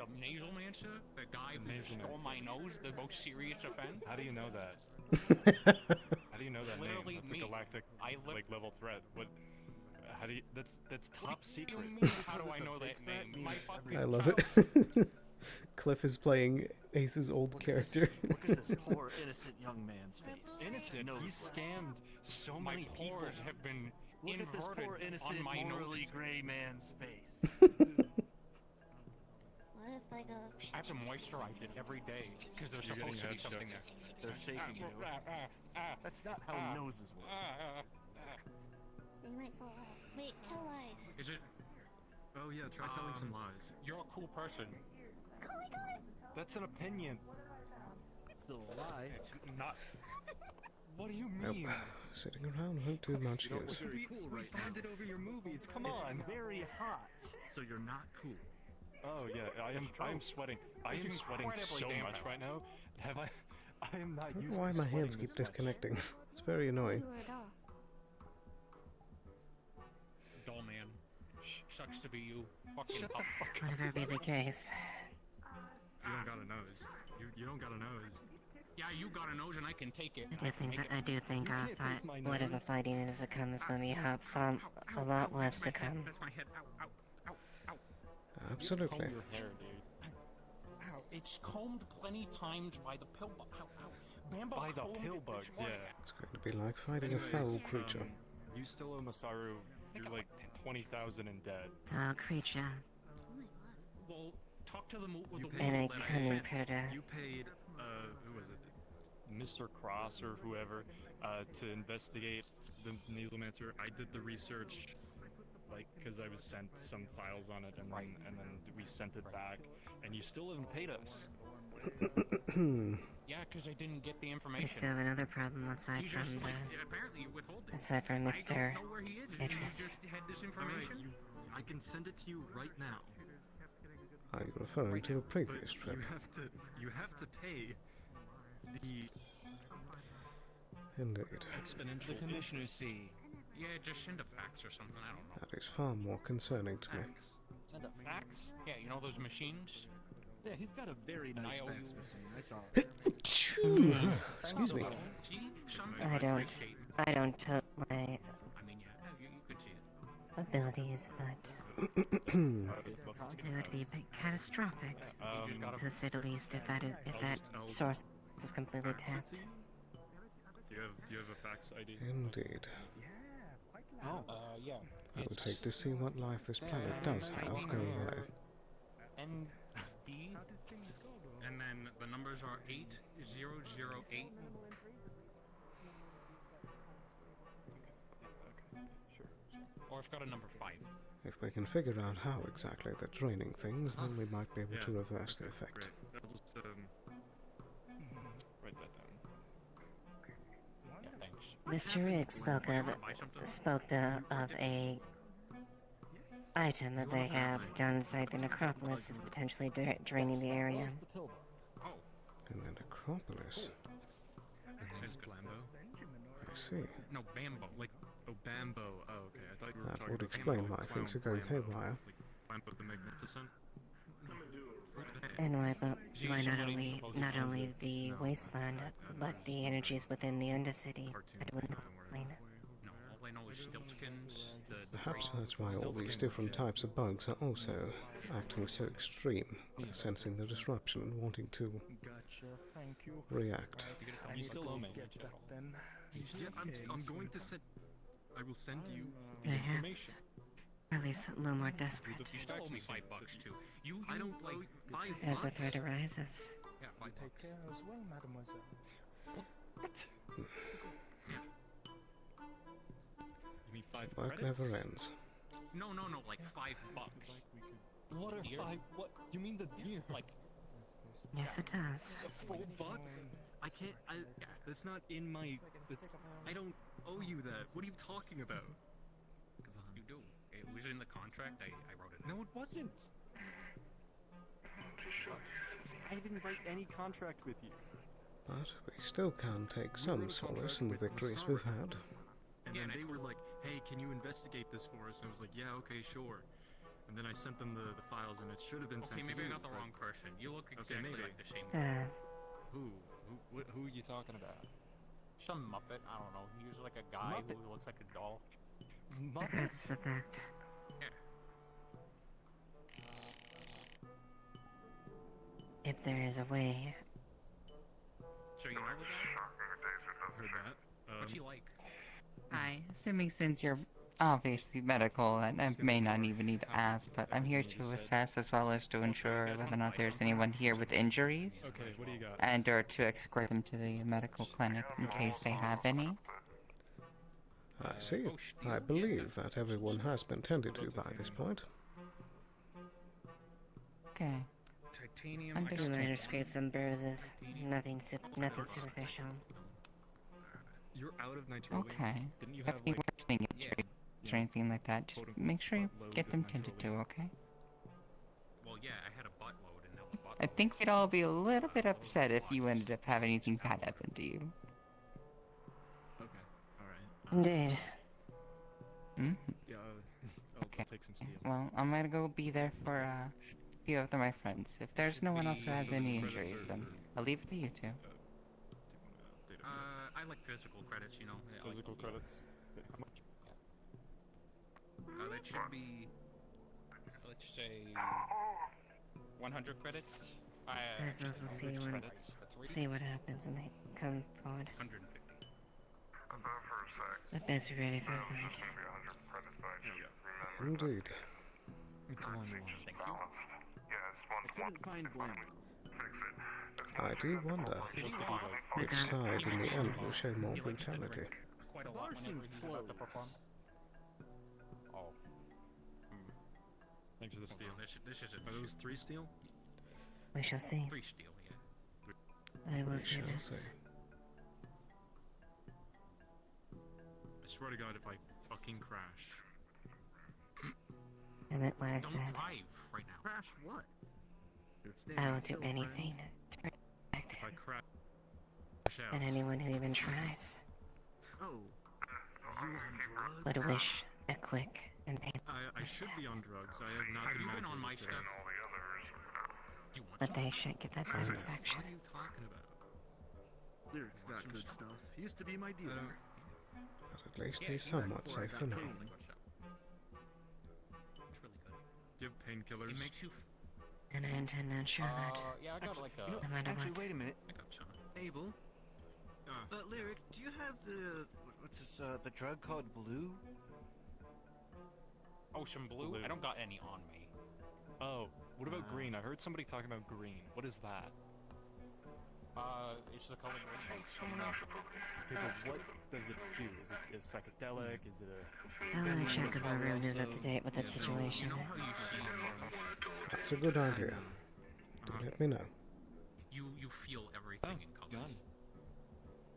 The nasalmancer, the guy who stole my nose, the most serious offense. How do you know that? How do you know that Literally name? That's me. a galactic, like, level threat. What? How do you? That's top secret. How do I know that name? My fucking I love it. Cliff is playing Ace's old character. Look at this poor innocent young man's face. Innocent. No He's scammed so My many people. pores have been Look at this inverted poor innocent, on my morally nose. gray man's face. What if I go? I have to moisturize it every day because there's You're supposed to getting be something there. They're shaking you. That's not how noses work. They might fall out. Wait, tell lies. Is it? Oh yeah, try telling some lies. You're a cool person. Oh my god! That's an opinion. It's still a lie. It's not. What do you Nope. mean? Sitting around won't do much You don't use. look very cool We right now. bonded over your movies. Come It's on. very hot, so you're not cool. Oh yeah, I am sweating. I am sweating incredibly so damp much out. right now. I am not I don't used know why to my sweating hands this keep much. disconnecting. It's very annoying. Dull man. Sucks to be you. Fucking Shut the up. fuck up. Whatever be the case. You don't got a nose. You don't got a nose. Yeah, you got a nose and I can take it. I do think You our can't take my whatever nose. fighting is to come is going to be a lot less to come. That's my head. Ow, ow, ow, ow. Absolutely. Comb your hair, dude. Ow. It's combed plenty times by the pill bug. Ow, ow. Bamba By the combed it pill this bugs, morning. yeah. It's going to be like fighting a feral creature. You still owe Masaru. You're like 20,000 in debt. Foul creature. Well, talk to the You the paid- And a that I cunning sent. predator. You paid, who was it? Mr. Cross or whoever, to investigate the Needlemancer. I did the research, like, because I was sent some files on it, and then we sent it back, and you still haven't paid us. Yeah, because I didn't get the We information. still have another problem aside You from just, like, the apparently you withhold it. aside from I Mr. don't know where he is. You Idris. just had this information. I can send it to you right now. Are you referring to a previous But trip? you have to pay the Indeed. exponential commissioner's fee. Yeah, just send a fax or something. I don't know. That is far more concerning to me. Send a fax? Yeah, you know those machines? Yeah, he's got a very nice I owe fax you- machine. I saw it. Excuse me. See? Some I don't tote my I mean, yeah, you could see it. abilities, but it would be catastrophic, to say the least, if that source was completely tapped. Do you have a fax ID? Indeed. Oh. Yeah. I would hate to see what life this planet does have go away. ND. And then the numbers are 8008. Or I've got a number 5. If we can figure out how exactly they're draining things, then we might be able to reverse the effect. Great. I'll just write that down. Yeah, thanks. Mr. Riggs spoke of a item that they have down inside the necropolis is potentially draining the area. Oh. In the necropolis. The name is Blambo? I see. No, Bambo. Like, oh, Bambo. Oh, okay. I thought you were That talking would about explain Bambo, why things are Clown going Blambo. haywire. Like, Blambo the Magnificent? And why not only the wasteland, but the energies within the Undercity. I wouldn't explain it. No, all I know is Stiltkins. Perhaps that's why all these different types of bugs are also acting so extreme, sensing the disruption and wanting to react. You still owe me. Yeah, I'm going to send... I will send you the Perhaps, information. or at least a little more desperate. You still owe me $5 too. I don't like owe you As the $5. threat arises. Yeah, $5. care as well, mademoiselle. What? You mean 5 Work credits? never ends. No, like $5. What are Deer? 5? What? You mean the deer? Like, Yes, it does. a full buck? I can't. That's not in my. I don't owe you that. What are you talking about? you do. It was in the contract. I wrote it. No, it wasn't. I didn't write any contract with you. But we still can take some solace in the victories we've had. And then they were like, "Hey, can you investigate this for us?" And I was like, "Yeah, okay, sure." And then I sent them the files, and it should have been sent Okay, to maybe you. I got the wrong person. You look exactly maybe. like the same. Who are you talking about? Some Muppet, I don't know. He was like a guy who looks like a doll. That's the fact. If there is a way. So you know the guy? Heard that. What's he like? Hi, assuming since you're obviously medical, and I may not even need to ask, but I'm here to assess as well as to ensure whether or not there's anyone here with injuries. Okay, what do you got? And or to escort them to the medical clinic in case they have any. I see. I believe that everyone has been tended to by this point. Okay. Titanium. Two minor scrapes and bruises. Nothing superficial. You're out of nitro. Okay. Didn't you If have you like? weren't injuries or anything like that, just make sure you get them tended to, okay? Well, yeah, I had a butt load, and now the butt. I think we'd all be a little bit upset if you ended up having anything bad happen to you. Okay. All right. Indeed. Mm-hmm. Yeah. I'll take some steel. Well, I'm gonna go be there for a few of my friends. If there's no one else who has any injuries, then I'll leave it to you two. I like physical credits, you know. Physical credits. How much? That should be, let's say, 100 credits. I suppose we'll see what happens when they come forward. 150. But best be ready for the fight. Indeed. It's a long one. Thank you. I couldn't find blame. I do wonder which side in the end will show more brutality. Quite a The lot bar seemed whenever he's about to closed. perform. Oh. Thanks for the steel. This is Are those 3 steel? We shall see. 3 steel, yeah. I will We see shall this. see. I swear to God, if I fucking crash. I meant what I Don't said. drive right now. Crash what? You're I standing will do still, anything friend. to protect If I him crash out. and anyone who even tries. Oh, are you on drugs? Would wish a quick and painless I should be on drugs. I have not Have been you been on my medicated stuff? today. Do you want but some? they should get that satisfaction. What are you talking about? Lyric's got good stuff. He used to be my dealer. But at least he's somewhat before I safe got for now. canned. It's really good. Do you have painkillers? It makes you. And I intend to ensure that. Yeah, I got like a. No matter Actually, what. wait a minute. I got some. Abel, Lyric, do you have what's this, the drug called Blue? Ocean blue? I don't got any on me. Oh, what about green? I heard somebody talking about green. What is that? It's the color green. Okay, but what does it do? Is it psychedelic? Is it a... I want to check if my room is up to date with the situation. You know how you see. That's a good idea. Do let me know. You feel everything in colors.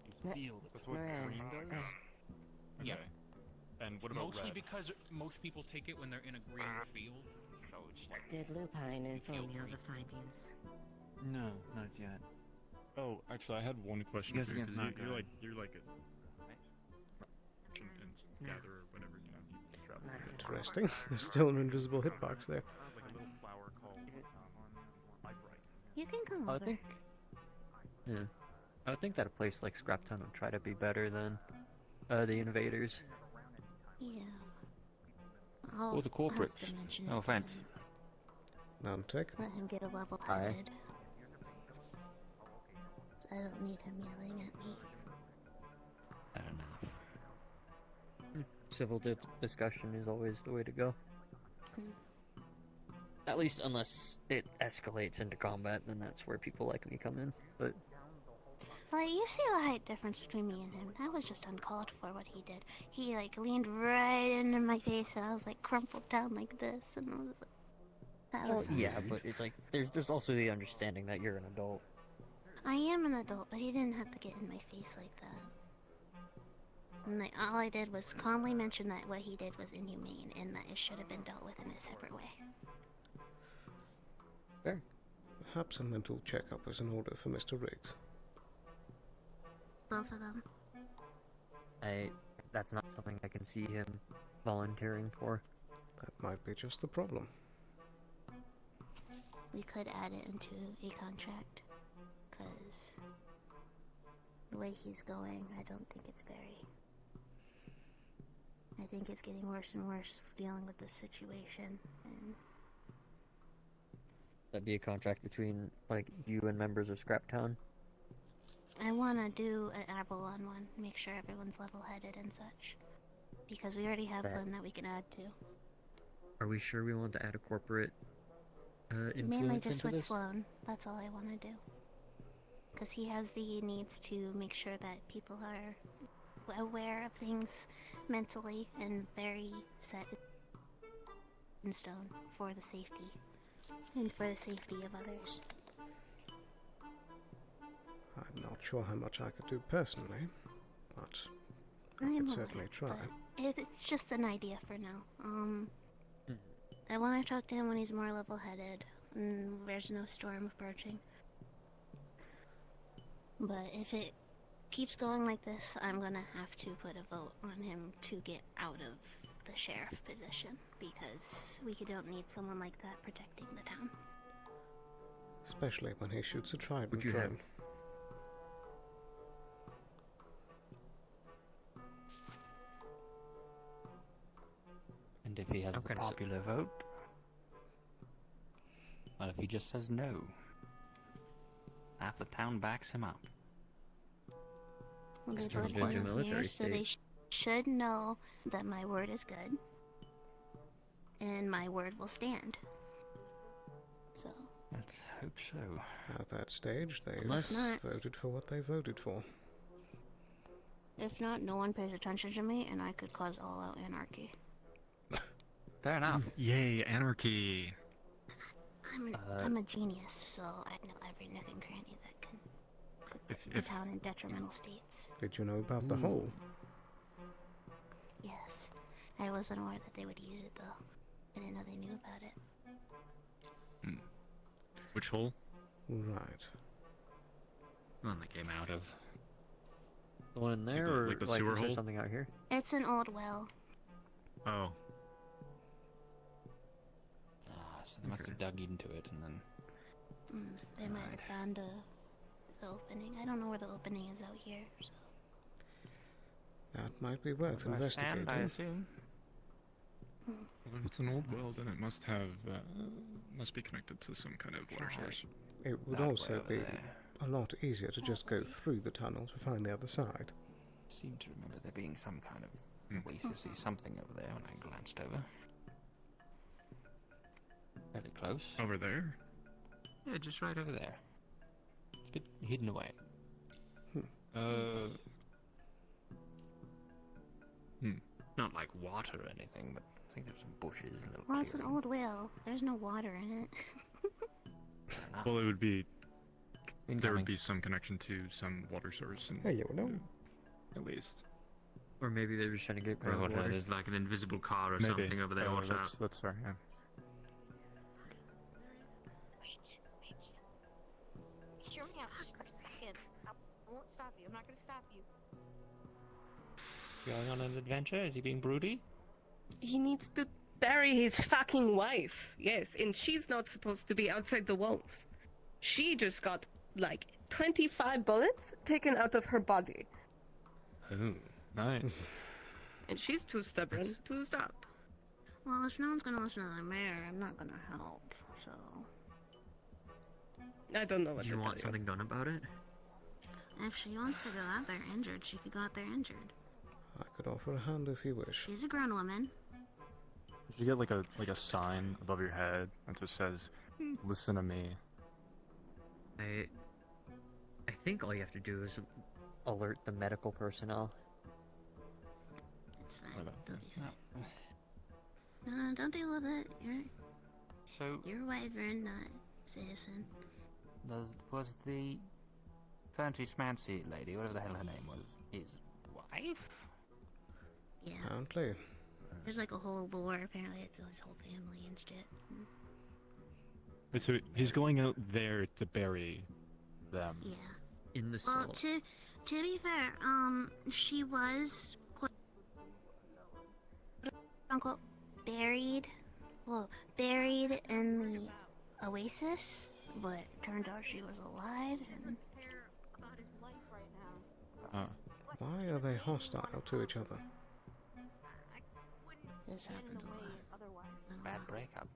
You feel the That's what green does? Yeah. And what about Mostly red? because most people take it when they're in a green field, so it's like. Did Lupine inform you of the findings? No, not yet. Oh, actually, I had one question Goes for you, against because knockout. you're like a... and gatherer, whatever, you know, you travel. Interesting. There's still an invisible hitbox there. Like a little flower called Eyebright. You can come I over. think. Yeah. I think that a place like Scraptown would try to be better than the Innovators. Yeah. I'll Or the corporates. have to mention No it to offense. him. None take. Let him get a level headed. I don't need him yelling at me. Fair enough. Civil discussion is always the way to go. At least unless it escalates into combat, then that's where people like me come in. But Like, you see the height difference between me and him. That was just uncalled for what he did. He, like, leaned right into my face, and I was, like, crumpled down like this, and I was like... That was... yeah, but it's like, there's also the understanding that you're an adult. I am an adult, but he didn't have to get in my face like that. And, like, all I did was calmly mention that what he did was inhumane, and that it should have been dealt with in a separate way. Fair. Perhaps a mental checkup is in order for Mr. Riggs. Both of them. That's not something I can see him volunteering for. That might be just the problem. we could add it into a contract. Because the way he's going, I don't think it's very... I think it's getting worse and worse dealing with this situation. And That'd be a contract between, like, you and members of Scraptown? I want to do an Avalon one, make sure everyone's level-headed and such. Because we already have one that we can add to. Are we sure we want to add a corporate influence Mainly just into with this? Sloan, that's all I want to do. Because he has the needs to make sure that people are aware of things mentally and very set in stone for the safety. And for the safety of others. I'm not sure how much I could do personally, but I I'm could aware, certainly try. but it's just an idea for now. I want to talk to him when he's more level-headed and there's no storm approaching. But if it keeps going like this, I'm gonna have to put a vote on him to get out of the sheriff position, because we don't need someone like that protecting the town. Especially when he shoots a trident Would you drone. have... And if he has the popular vote? What if he just says no? Half the town backs him up. Well, they Turns voted into a once military mayor, so they state. should know that my word is good. And my word will stand. So, Let's hope so. At that stage, they've Unless not. voted for what they voted for. if not, no one pays attention to me, and I could cause all-out anarchy. Fair enough. Yay, anarchy! I'm a genius, so I know every nook and cranny that can put the town in detrimental states. Did you know about the hole? Yes. I wasn't aware that they would use it, though. I didn't know they knew about it. Which hole? Right. The one that came out of. The one in there, Like the or like sewer is there hole? something out here? It's an old well. Oh. So they must have dug into it and then... They might have found the opening. I don't know where the opening is out here, so... That might be worth investigating. I assume. Well, if it's an old well, then it must have, must be connected to some kind of water source. It would That way also over be there. a lot easier to just go through the tunnel to find the other side. Seem to remember there being some kind of oasis, something over there when I glanced over. Fairly close. Over there? Yeah, just right over there. It's a bit hidden away. Not like water or anything, but I think there's some bushes and little Well, it's an clearing. old well. There's no water in it. Well, it would be... There Incoming. would be some connection to some water source. And, Hello. At least. Or maybe they're just trying to get Or groundwater. what, there's like an invisible car or Maybe. something over there. Watch out. That's fair, yeah. Wait. Hear me out just for a second. I won't stop you. I'm not gonna stop you. Going on an adventure? Is he being broody? He needs to bury his fucking wife. Yes, and she's not supposed to be outside the walls. She just got, like, 25 bullets taken out of her body. Oh, nice. And she's too stubborn to stop. Well, if no one's gonna listen to the mayor, I'm not gonna help, so... I don't know what Do to you tell want something done about it? If she wants to go out there injured, she could go out there injured. I could offer a hand if you wish. She's a grown woman. You should get like a sign above your head that just says, "Listen to me." I think all you have to do is alert the medical personnel. It's fine. They'll be fine. No, don't deal with it. You're a wyvern, not citizen. Was the fancy smancy lady, whatever the hell her name was, his wife? Yeah. Apparently. There's like a whole lore. Apparently, it's his whole family and shit. So he's going out there to bury them. Yeah. In the Well, salt. to be fair, she was quote unquote buried. Well, buried in Oasis, but turns out she was alive and... Why are they hostile to each other? This happens a lot. Bad breakup.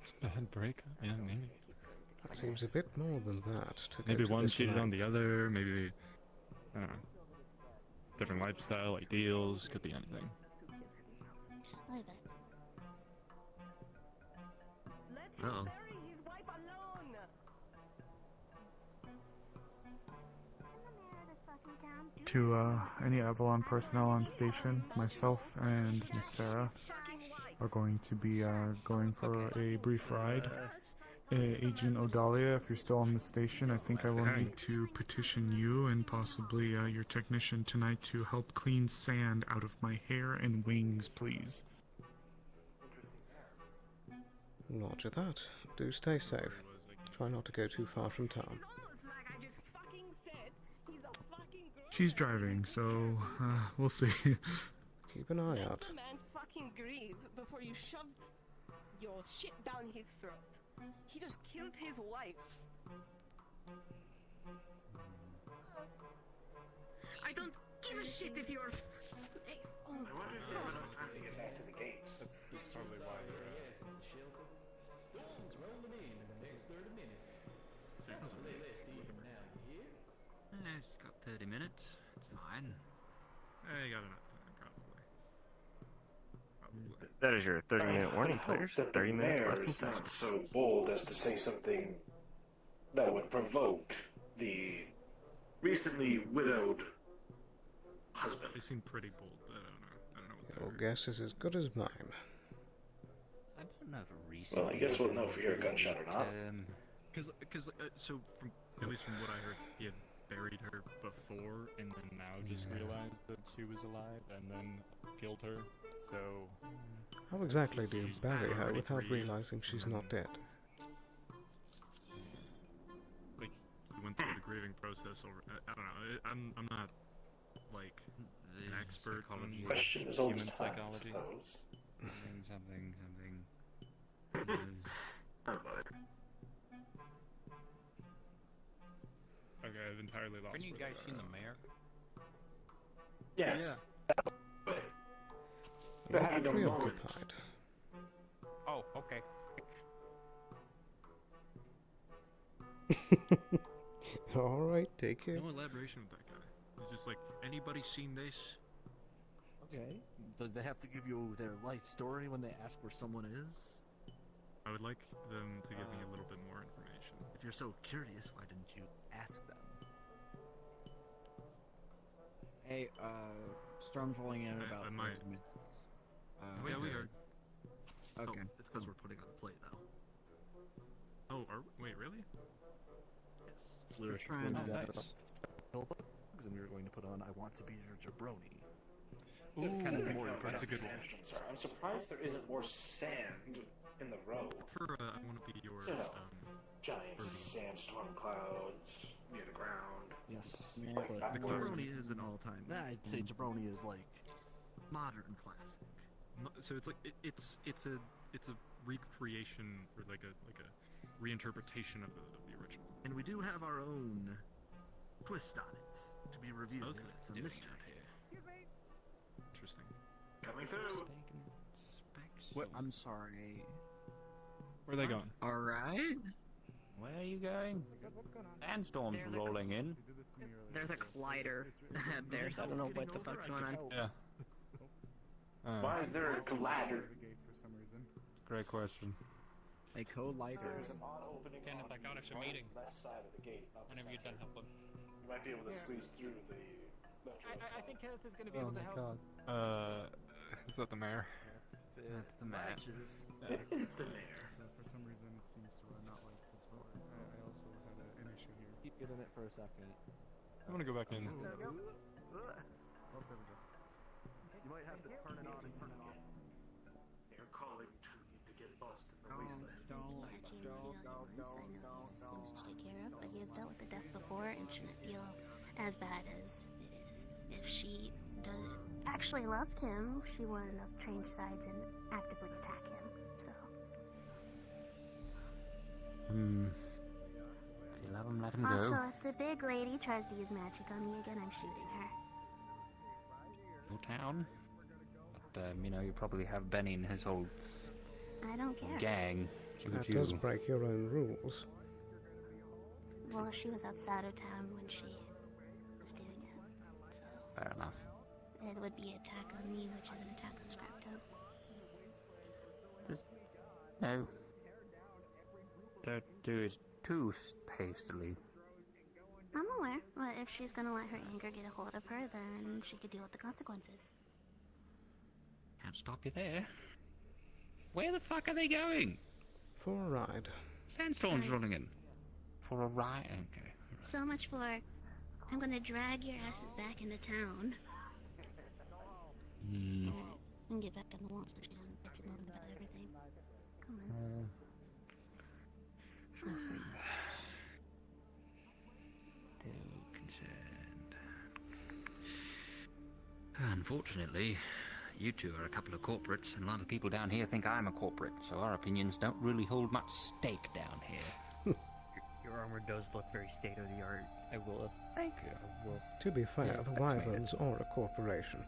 It's bad breakup. Yeah, maybe. That seems a bit more than that. To Maybe go to one this cheated on length. the other. Maybe I don't know. Different lifestyle, ideals. Could be anything. I bet. Uh-oh. To any Avalon personnel on station, myself and Miss Sarah are going to be going for a brief ride. Agent Odalia, if you're still on the station, I think I will need to petition you and possibly your technician tonight to help clean sand out of my hair and wings, please. Roger that. Do stay safe. Try not to go too far from town. She's driving, so we'll see. Keep an eye out. Let the man fucking grieve before you shove your shit down his throat. He just killed his wife. I don't give a shit if you're. Hey, oh, I wonder if they have enough time to get back to the gates. That's probably why. Storm's rolling in the next 30 minutes. That's a play less even now, you hear? It's got 30 minutes. It's fine. You got enough time, probably. That is your 30-minute warning, I players. hope that the 30 minutes mayor left in is session. not so bold as to say something that would provoke the recently widowed husband. They seem pretty bold. I don't know what Your guess is as good as mine. I don't know if a recent. Well, I guess we'll know if we hear a gunshot or not. Because so from at least from what I heard, he had buried her before and then now just realized that she was alive and then killed her. So How exactly do you she's bury her already without grieved, realizing she's not dead? like he went through the grieving process over. I don't know. I'm not like an expert on Question is all human the time, I psychology. suppose. Something. Oh, bud. Okay, I've entirely lost. Haven't you where guys we seen are. the mayor? Yes. You're Having a moment. preoccupied. Oh, okay. Alright, take care. No elaboration with that guy. It's just like, anybody seen this? Okay. Do they have to give you their life story when they ask where someone is? I would like them to give me a little bit more information. If you're so curious, why didn't you ask them? Hey, Storm's rolling in about 30 might. minutes. Yeah, we are. Okay. Oh, it's because we're putting on a play, though. Oh, wait, really? Yes. We're Lyric is trying going to- to gather up and we were going to put on I Want to Be Your Jabroni. Ooh, Kind of more that's a good one. Sandstones are. I'm surprised there isn't more sand in the road. For I want to be your You know, giant sandstorm clouds near the ground. Yes. Yeah, Like but that Jabroni was- is an all-time. I'd say Jabroni is like modern classic. So it's like it's a recreation or like a reinterpretation of the original. And we do have our own twist on it to be reviewed. Okay. It's a mystery. Interesting. Coming through. What? I'm sorry. Where are they going? Alright. Where are you going? Sandstorms rolling in. There's a collider there, so I don't know what the fuck's going on. Yeah. Why is there a collider? Great question. A collider. There's an odd opening Kenneth, on I got us a the meeting. left side of the gate. Up Whenever you're done helping. You might be able to squeeze through the left or right I think Kenneth is going to be Oh able to my help. god. Is that the mayor? That's the match. It is the mayor. For some reason, it seems to run not like this before. I also had an issue here. Keep getting it for a second. I'm gonna go back in. Oh, there we go. You might have to turn it on and turn it off. They're calling to get lost in the wasteland. Things to take care of, but he has dealt with the death before and shouldn't feel as bad as it is. If she actually loved him, she wouldn't have changed sides and actively attack him. So If you love him, let him Also, go. if the big lady tries to use magic on me again, I'm shooting her. Your town. But, you know, you probably have Benny and his whole I don't care. gang. Shoot That you. does break your own rules. Well, she was outside of town when she was doing it, so Fair enough. it would be an attack on me, which is an attack on Scraptown. No. Don't do it too hastily. I'm aware, but if she's gonna let her anger get a hold of her, then she could deal with the consequences. Can't stop you there. Where the fuck are they going? For a ride. Sandstorm's rolling in. For a ride? Okay. So much for, I'm gonna drag your asses back into town. And get back on the wall so she doesn't bitch and moan about everything. Come on. Sure thing. Too concerned. Unfortunately, you two are a couple of corporates, and a lot of people down here think I'm a corporate, so our opinions don't really hold much stake down here. Your armor does look very state-of-the-art. I will. Thank you. I will. To be fair, Yeah, the that's made Wyverns are a corporation.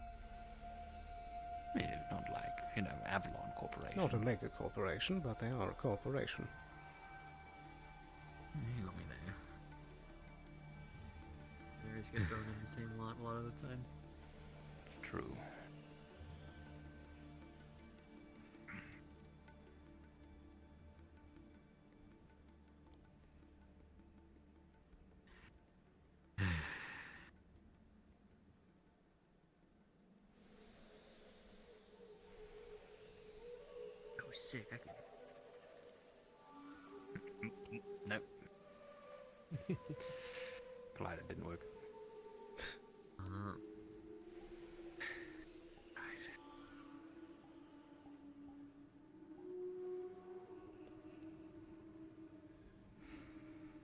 Yeah, not like, you know, Avalon Corporation. Not a mega corporation, but they are a corporation. You got me there. They just get thrown in the same lot a lot of the time. True. Oh, sick. I could... Nope. Collider didn't work.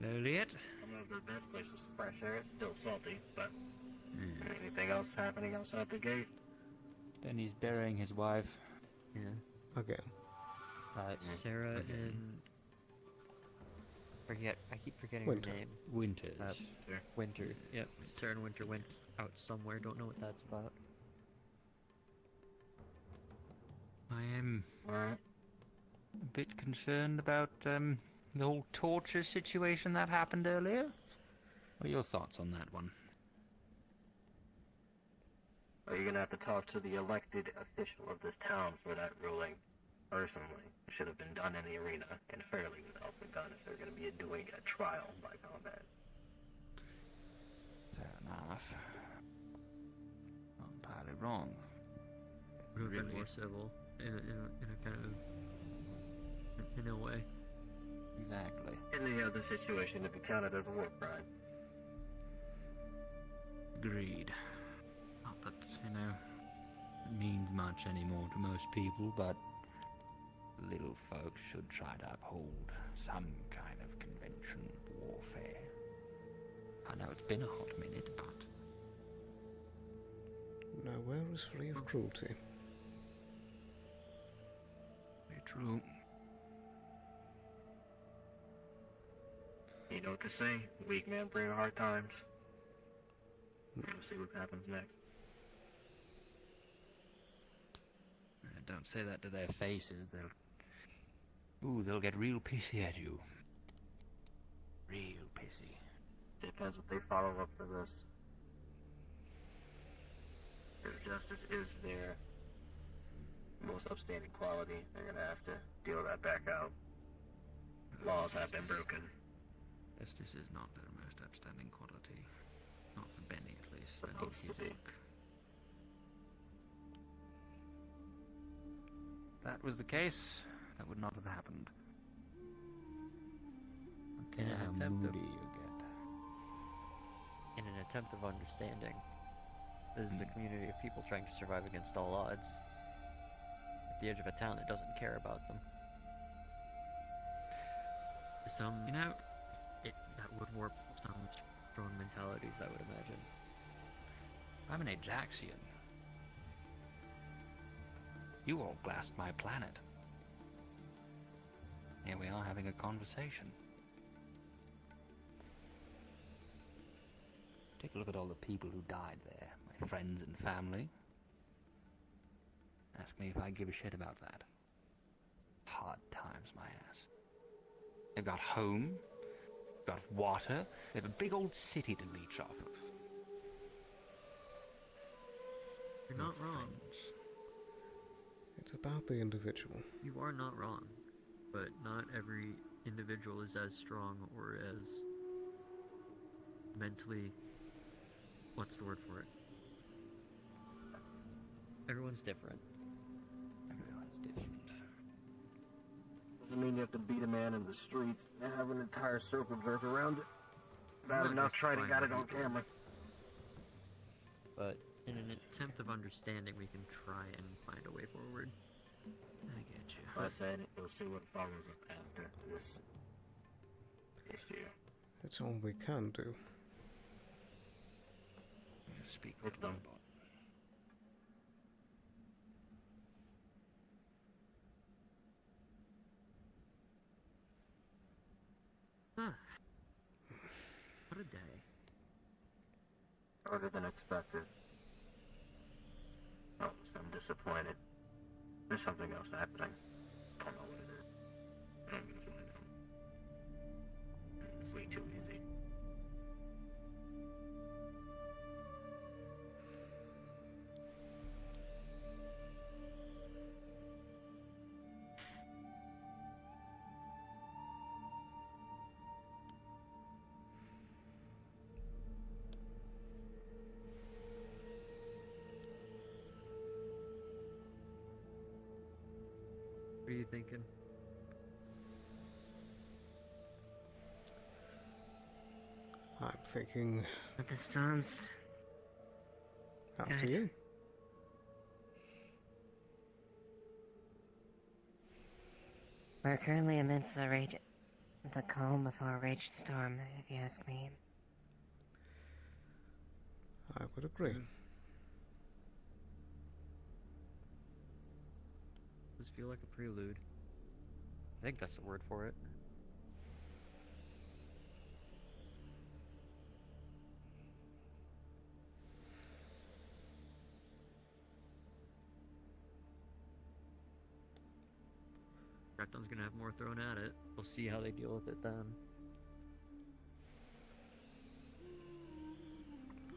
Elliot? I don't know if the best place is fresh air. It's still salty, but anything else happening outside the gate? Then he's burying his wife. Yeah. Again. Sarah and... I keep forgetting Winter. her name. Winters. Winter. Yep. Sarah and Winter went out somewhere. Don't know what that's about. I am a bit concerned about the whole torture situation that happened earlier. What are your thoughts on that one? Well, you're gonna have to talk to the elected official of this town for that ruling. Personally, it should have been done in the arena and fairly well done if they're gonna be doing a trial by combat. Fair enough. Not entirely wrong. Would have been more civil in a kind of in a way. Exactly. In the other situation, it'd be counted as a war crime. Agreed. Not that, you know, it means much anymore to most people, but little folks should try to uphold some kind of convention warfare. I know it's been a hot minute, but... Nowhere is free of cruelty. Very true. You know what to say? Weak men bring hard times. We'll see what happens next. Don't say that to their faces. They'll get real pissy at you. Real pissy. Depends what they follow up for this. If justice is their most upstanding quality, they're gonna have to deal that back out. Laws have been broken. Justice is not their most upstanding quality. Not for Benny, at least. Supposed to be. If that was the case, that would not have happened. Okay, In an how attempt moody of- you get. In an attempt of understanding, this is a community of people trying to survive against all odds. At the edge of a town that doesn't care about them. You know, That would warp some strong mentalities, I would imagine. I'm an Ajaxian. You all glassed my planet. Here we are having a conversation. Take a look at all the people who died there, my friends and family. Ask me if I give a shit about that. Hard times, my ass. They've got home, got water, they have a big old city to leech off of. You're not wrong. It's about the individual. You are not wrong, but not every individual is as strong or as mentally, what's the word for it? Everyone's different. Everyone's different. Doesn't mean you have to beat a man in the streets and have an entire circle jerk around it. Bad enough trying to get it on camera. But in an attempt of understanding, we can try and find a way forward. I get you. If I said it, we'll see what follows up after this issue. It's all we can do. Speak with them. Ah. What a day. Harder than expected. Oh, I'm disappointed. There's something else happening. I don't know what it is. I'm gonna find out. It's way too easy. What are you thinking? I'm thinking... With the storms. After Good. you. We're currently amidst the calm before a raging storm, if you ask me. I would agree. Does this feel like a prelude? I think that's the word for it. Crackdown's gonna have more thrown at it. We'll see how they deal with it then.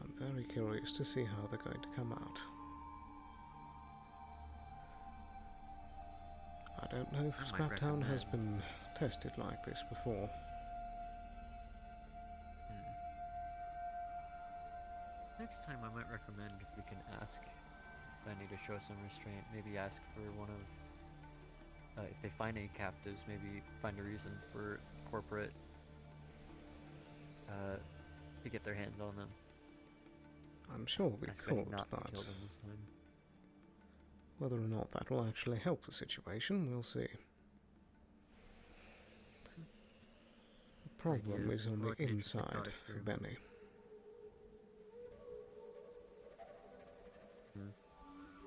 I'm very curious to see how they're going to come out. I don't know if I might Scraptown has recommend- been tested like this before. Next time I might recommend if we can ask Benny to show some restraint, maybe ask for one of, if they find any captives, maybe find a reason for corporate to get their hands on them. I'm sure we Ask Benny could, not to but kill them this time. whether or not that will actually help the situation, we'll see. The problem Idea. is on Or like the an interesting inside thought for experiment. Benny.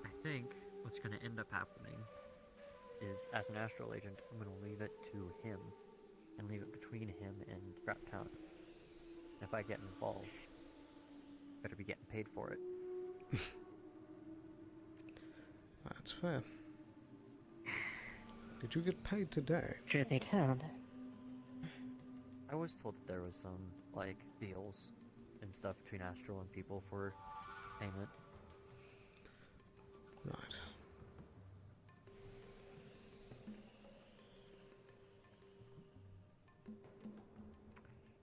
I think what's going to end up happening is, as an astral agent, I'm going to leave it to him and leave it between him and Scraptown. If I get involved, better be getting paid for it. That's fair. Did you get paid today? Truth be told, I was told that there was some, like, deals and stuff between Astral and people for payment. Right.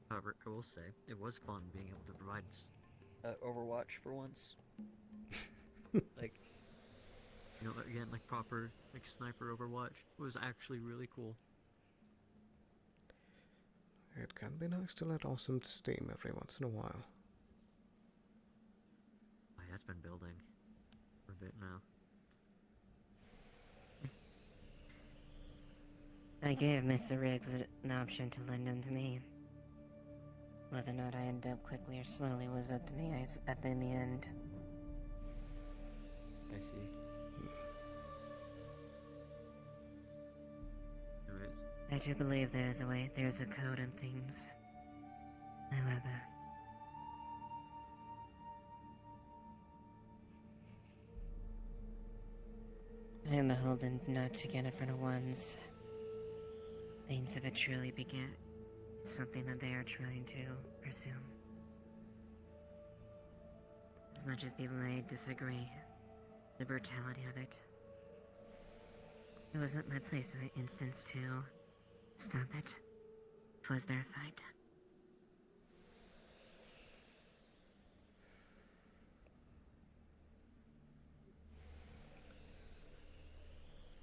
However, I will say, it was fun being able to provide Overwatch for once. Like, you know, again, like proper, like sniper Overwatch. It was actually really cool. It can be nice to let off some steam every once in a while. It has been building for a bit now. I gave Mr. Riggs an option to lend him to me. Whether or not I end up quickly or slowly was up to me in the end. I see. Anyways. I do believe there's a way, there's a code and things. However, emboldened not to get in front of one's things if it truly begin something that they are trying to pursue. As much as people may disagree, the brutality of it. It wasn't my place in that instance to stop it. It was their fight.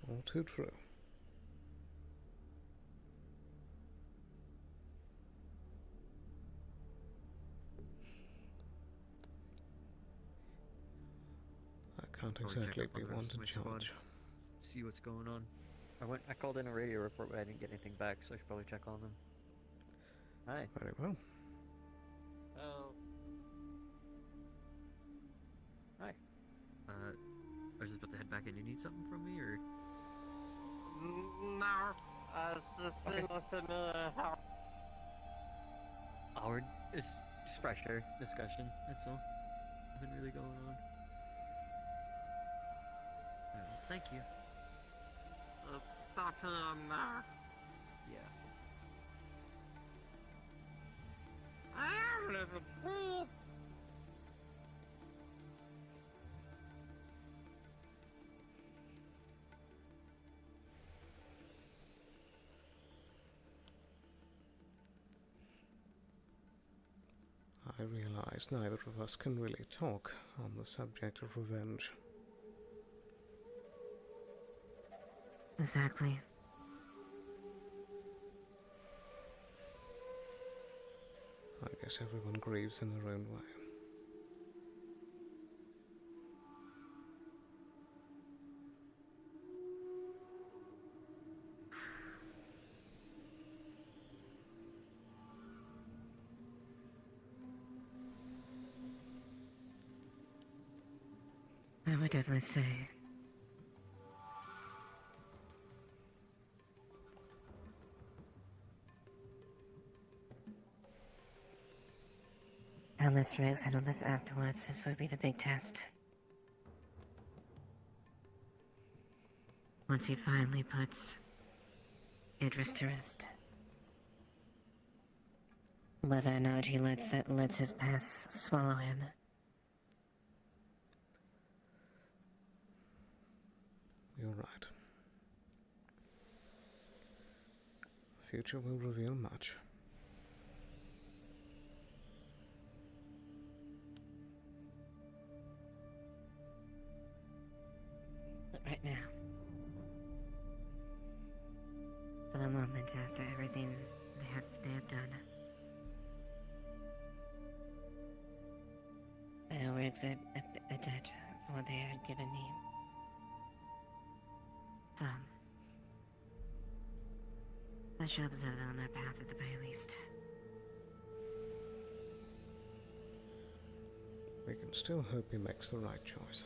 All too true. I can't Probably check exactly up on be the one rest to of my squad, judge. see what's going on. I called in a radio report, but I didn't get anything back, so I should probably check on them. Hi. Very well. Oh. Hi. I was just about to head back in. You need something from me, or? No. Just seeing nothing, Howard, it's just fresh air discussion, that's all. Nothing really going on. Well, thank you. It's nothing on there. Yeah. I am living proof. I realize neither of us can really talk on the subject of revenge. Exactly. I guess everyone grieves in their own way. I would definitely say. How Mr. Riggs handled this afterwards, this would be the big test. Once he finally puts Idris to rest. Whether or not he lets his past swallow him. You're right. The future will reveal much. But right now, for the moment after everything they have done, I owe Riggs a debt for what they had given me. So, I should observe them on their path at the very least. We can still hope he makes the right choice.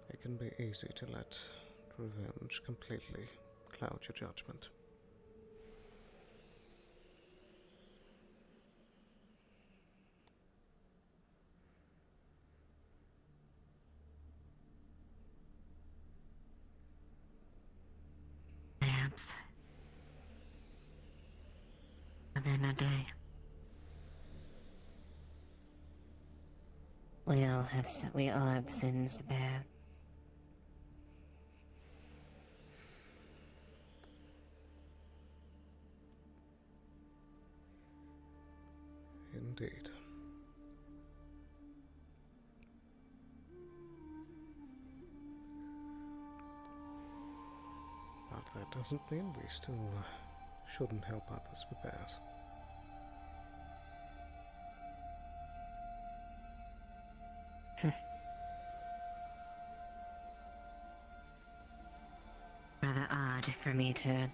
It can be easy to let revenge completely cloud your judgment. Perhaps. Within a day. We all have sins to bear. Indeed. But that doesn't mean we still shouldn't help others with theirs. Rather odd for me to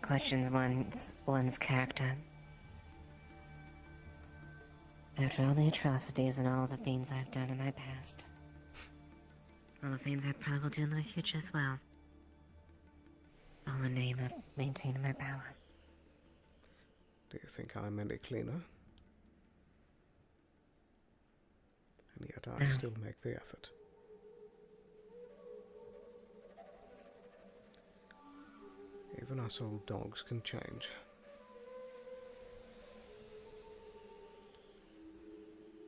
question one's character. After all the atrocities and all the things I've done in my past. All the things I probably will do in the future as well. All in the name of maintaining my power. Do you think I'm any cleaner? and yet I still make the effort. Even us old dogs can change.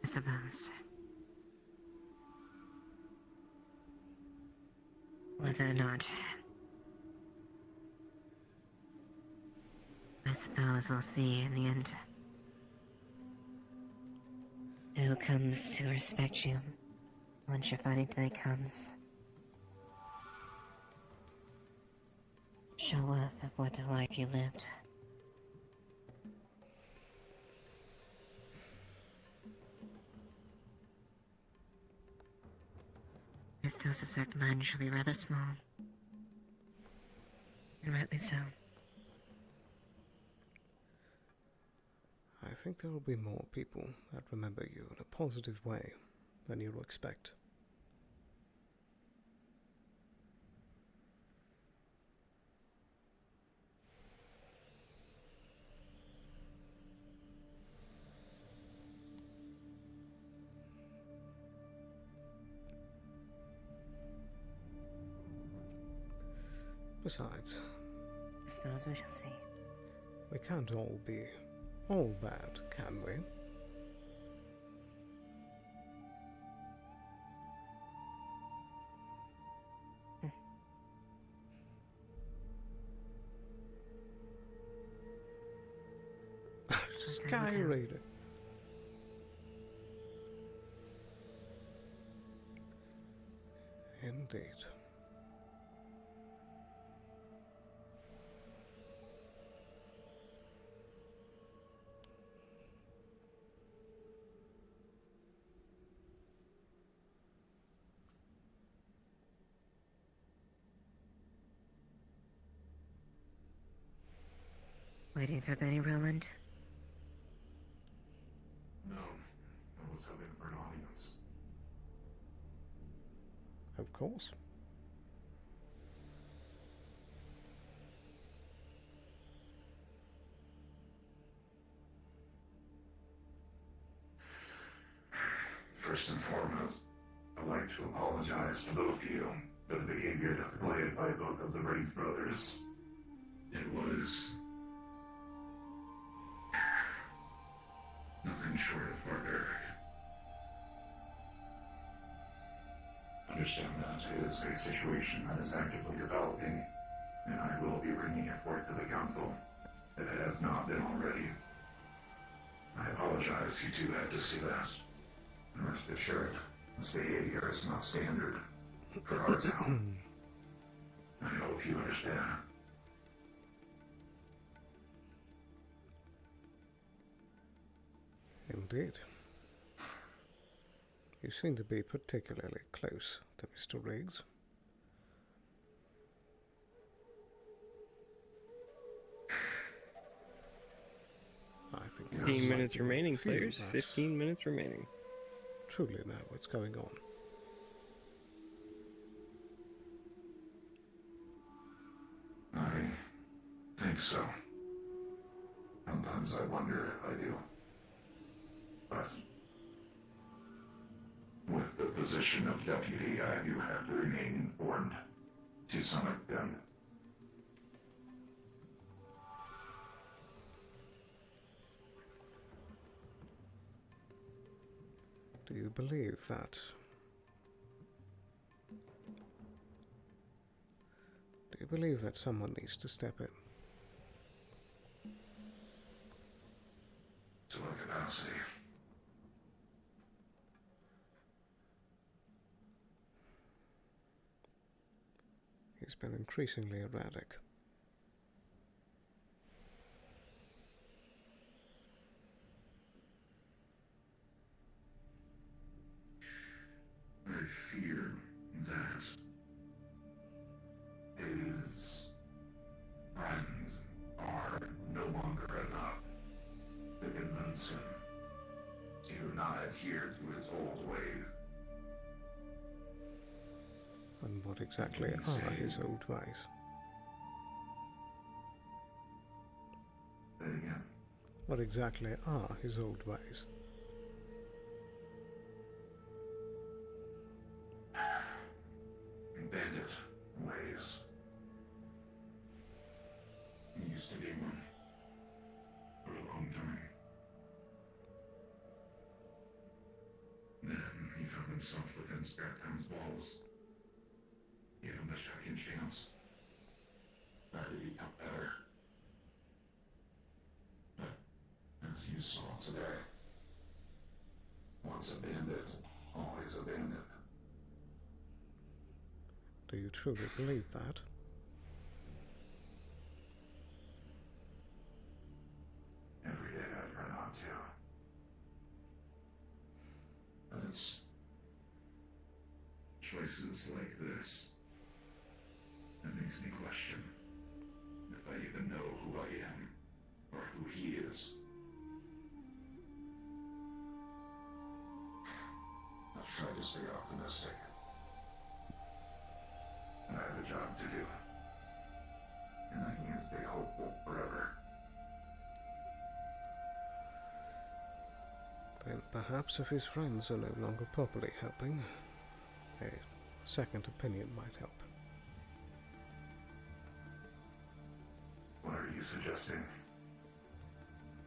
I suppose. Whether or not... I suppose we'll see in the end. Who comes to respect you once your fighting day comes. Show worth of what a life you lived. I still suspect mine shall be rather small. And rightly so. I think there will be more people that remember you in a positive way than you'll expect. Besides, I suppose we shall see. We can't all be all bad, can we? Sky Raider. Indeed. Waiting for Benny Roland? No, I was hoping for an audience. Of course. First and foremost, I'd like to apologize to both of you for the behavior displayed by both of the Briggs brothers. It was nothing short of barbaric. Understand that it is a situation that is actively developing, and I will be bringing it forth to the council if it has not been already. I apologize you two had to see that. And rest assured, this behavior is not standard for our town. I hope you understand. Indeed. You seem to be particularly close to Mr. Riggs. I think 15 minutes remaining, players. 15 minutes remaining. Truly know what's going on. I think so. Sometimes I wonder if I do. But with the position of deputy, I do have to remain informed to some extent. Do you believe that? Do you believe that someone needs to step in? To what capacity? He's been increasingly erratic. I fear that his friends are no longer enough to convince him to not adhere to his old ways. And what exactly are his old ways? Say again. What exactly are his old ways? himself within Scraptown's walls. Give him a second chance. Try to become better. But, as you saw today, once abandoned, always abandoned. Do you truly believe that? Every day I've run on to. And it's choices like this that makes me question if I even know who I am or who he is. I've tried to stay optimistic. I have a job to do. And I can't stay hopeful forever. Then perhaps if his friends are no longer properly helping, a second opinion might help. What are you suggesting?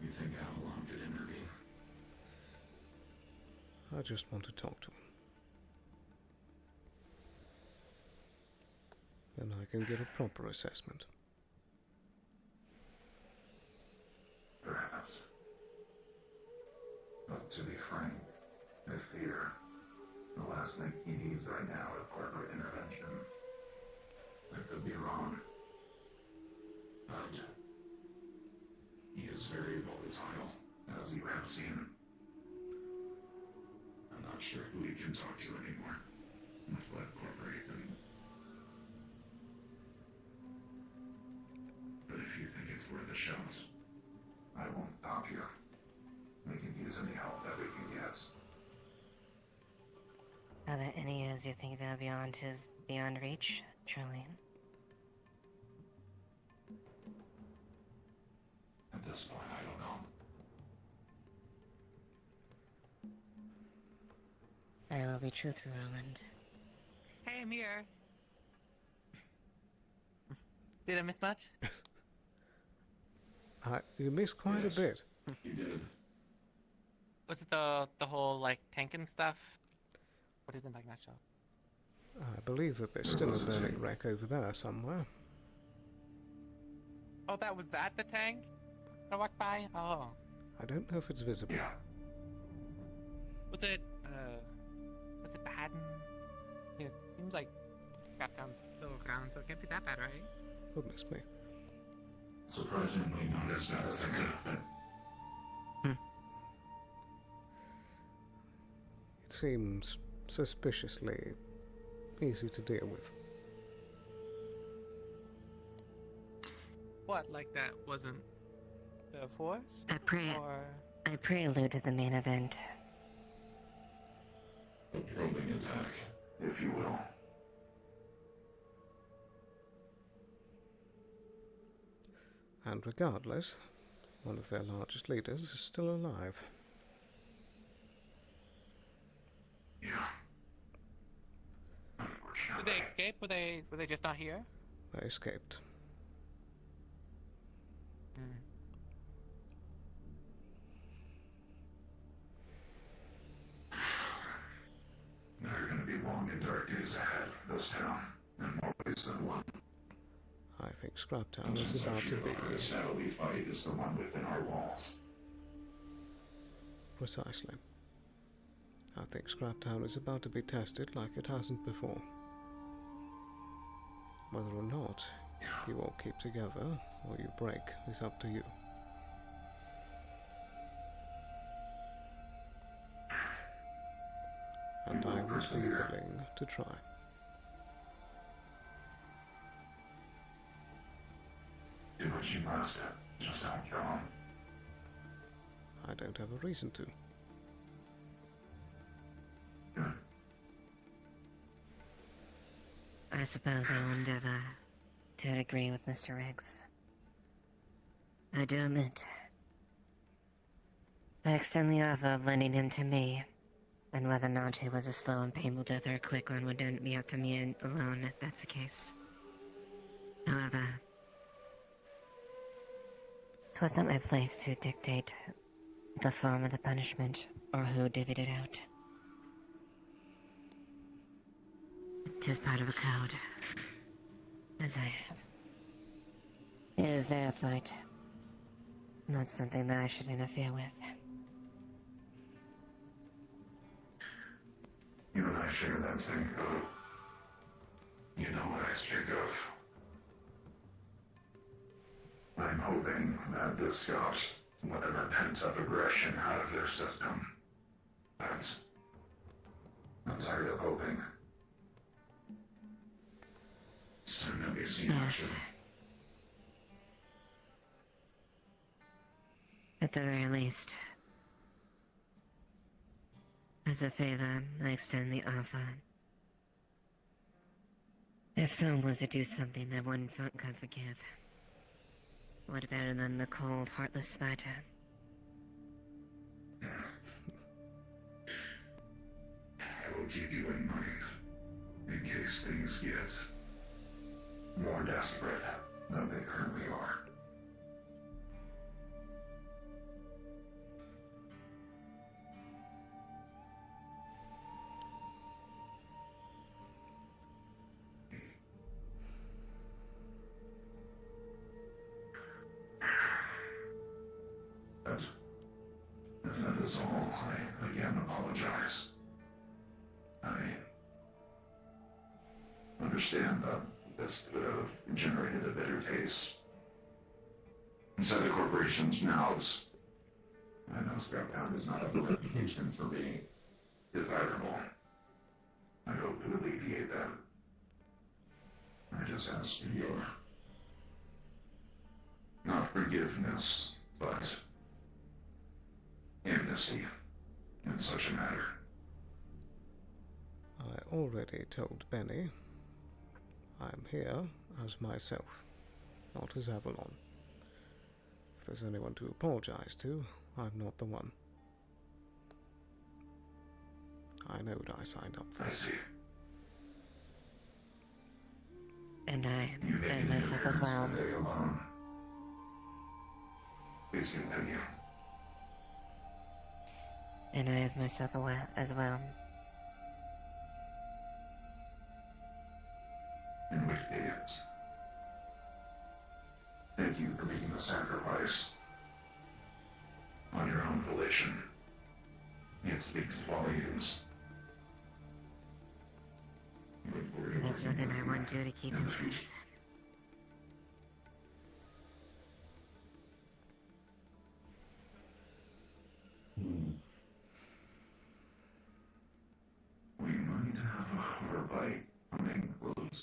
You think Avalon could intervene? I just want to talk to him. Then I can get a proper assessment. Perhaps. But to be frank, I fear the last thing he needs right now is corporate intervention. I could be wrong. But he is very volatile, as you have seen. I'm not sure who he can talk to anymore, much less corporations. But if you think it's worth a shot, I won't stop you. We can use any help that we can get. Are there any years you think they're beyond reach, Charlene? At this point, I don't know. I will be true through Roland. Hey, I'm here. Did I miss much? You missed quite a bit. You did. Was it the whole like tanking stuff? What didn't like that show? I believe that there's still a burning wreck over there somewhere. Oh, that was the tank? I walked by? Oh. I don't know if it's visible. Was it bad? It seems like Capcom's still around, so it can't be that bad, right? Goodness me. Surprisingly not as bad as I could have been. It seems suspiciously easy to deal with. What, like that wasn't the force? I prelude to the main event. A probing attack, if you will. And regardless, one of their largest leaders is still alive. Yeah. Did they escape? Were they just not here? They escaped. There are going to be long and dark days ahead for this town, in more ways than one. I think Scraptown is about to be... The battle we fight is the one within our walls. Precisely. I think Scraptown is about to be tested like it hasn't before. Whether or not you all keep together or you break is up to you. And I would be willing to try. Do what you must, just don't kill him. I don't have a reason to. I suppose I will endeavor to agree with Mr. Riggs. I do admit, I extend the offer of lending him to me, and whether or not he was a slow and painful death or a quick one would then be up to me alone if that's the case. However, 'twas not my place to dictate the form of the punishment or who divvied it out. 'Tis part of a code. As I have. It is their fight. Not something that I should interfere with. You and I share that same code. You know what I speak of. I'm hoping that this got whatever pent-up aggression out of their system. But I'm tired of hoping. So now we see action. At the very least. As a favor, I extend the offer. If someone was to do something that one front could forgive, what better than the cold, heartless spider? I will keep you in mind, in case things get more desperate than they currently are. If that is all, I again apologize. I understand that this could have generated a bitter taste inside the corporation's mouths. I know Scraptown does not have a reputation for being desirable. I hope to alleviate that. I just ask for your not forgiveness, but amnesty in such a matter. I already told Benny I'm here as myself, not as Avalon. If there's anyone to apologize to, I'm not the one. I know what I signed up for. I see. And I, as myself as well. Today alone. Please continue. And I, as myself as well. In which case, thank you for making the sacrifice on your own volition. It speaks volumes. There's nothing I wouldn't do to keep him safe. We might have a hard bite coming close.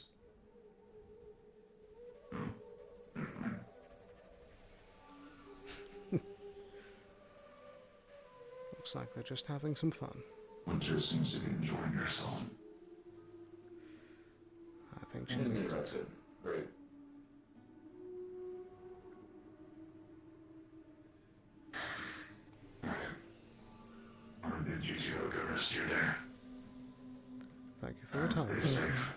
Oh, they're fine. Looks like they're just having some fun. Winter seems to be enjoying herself. I think she needs it. Great. I bid you to go rest your day. Thank you for your time. Stay safe.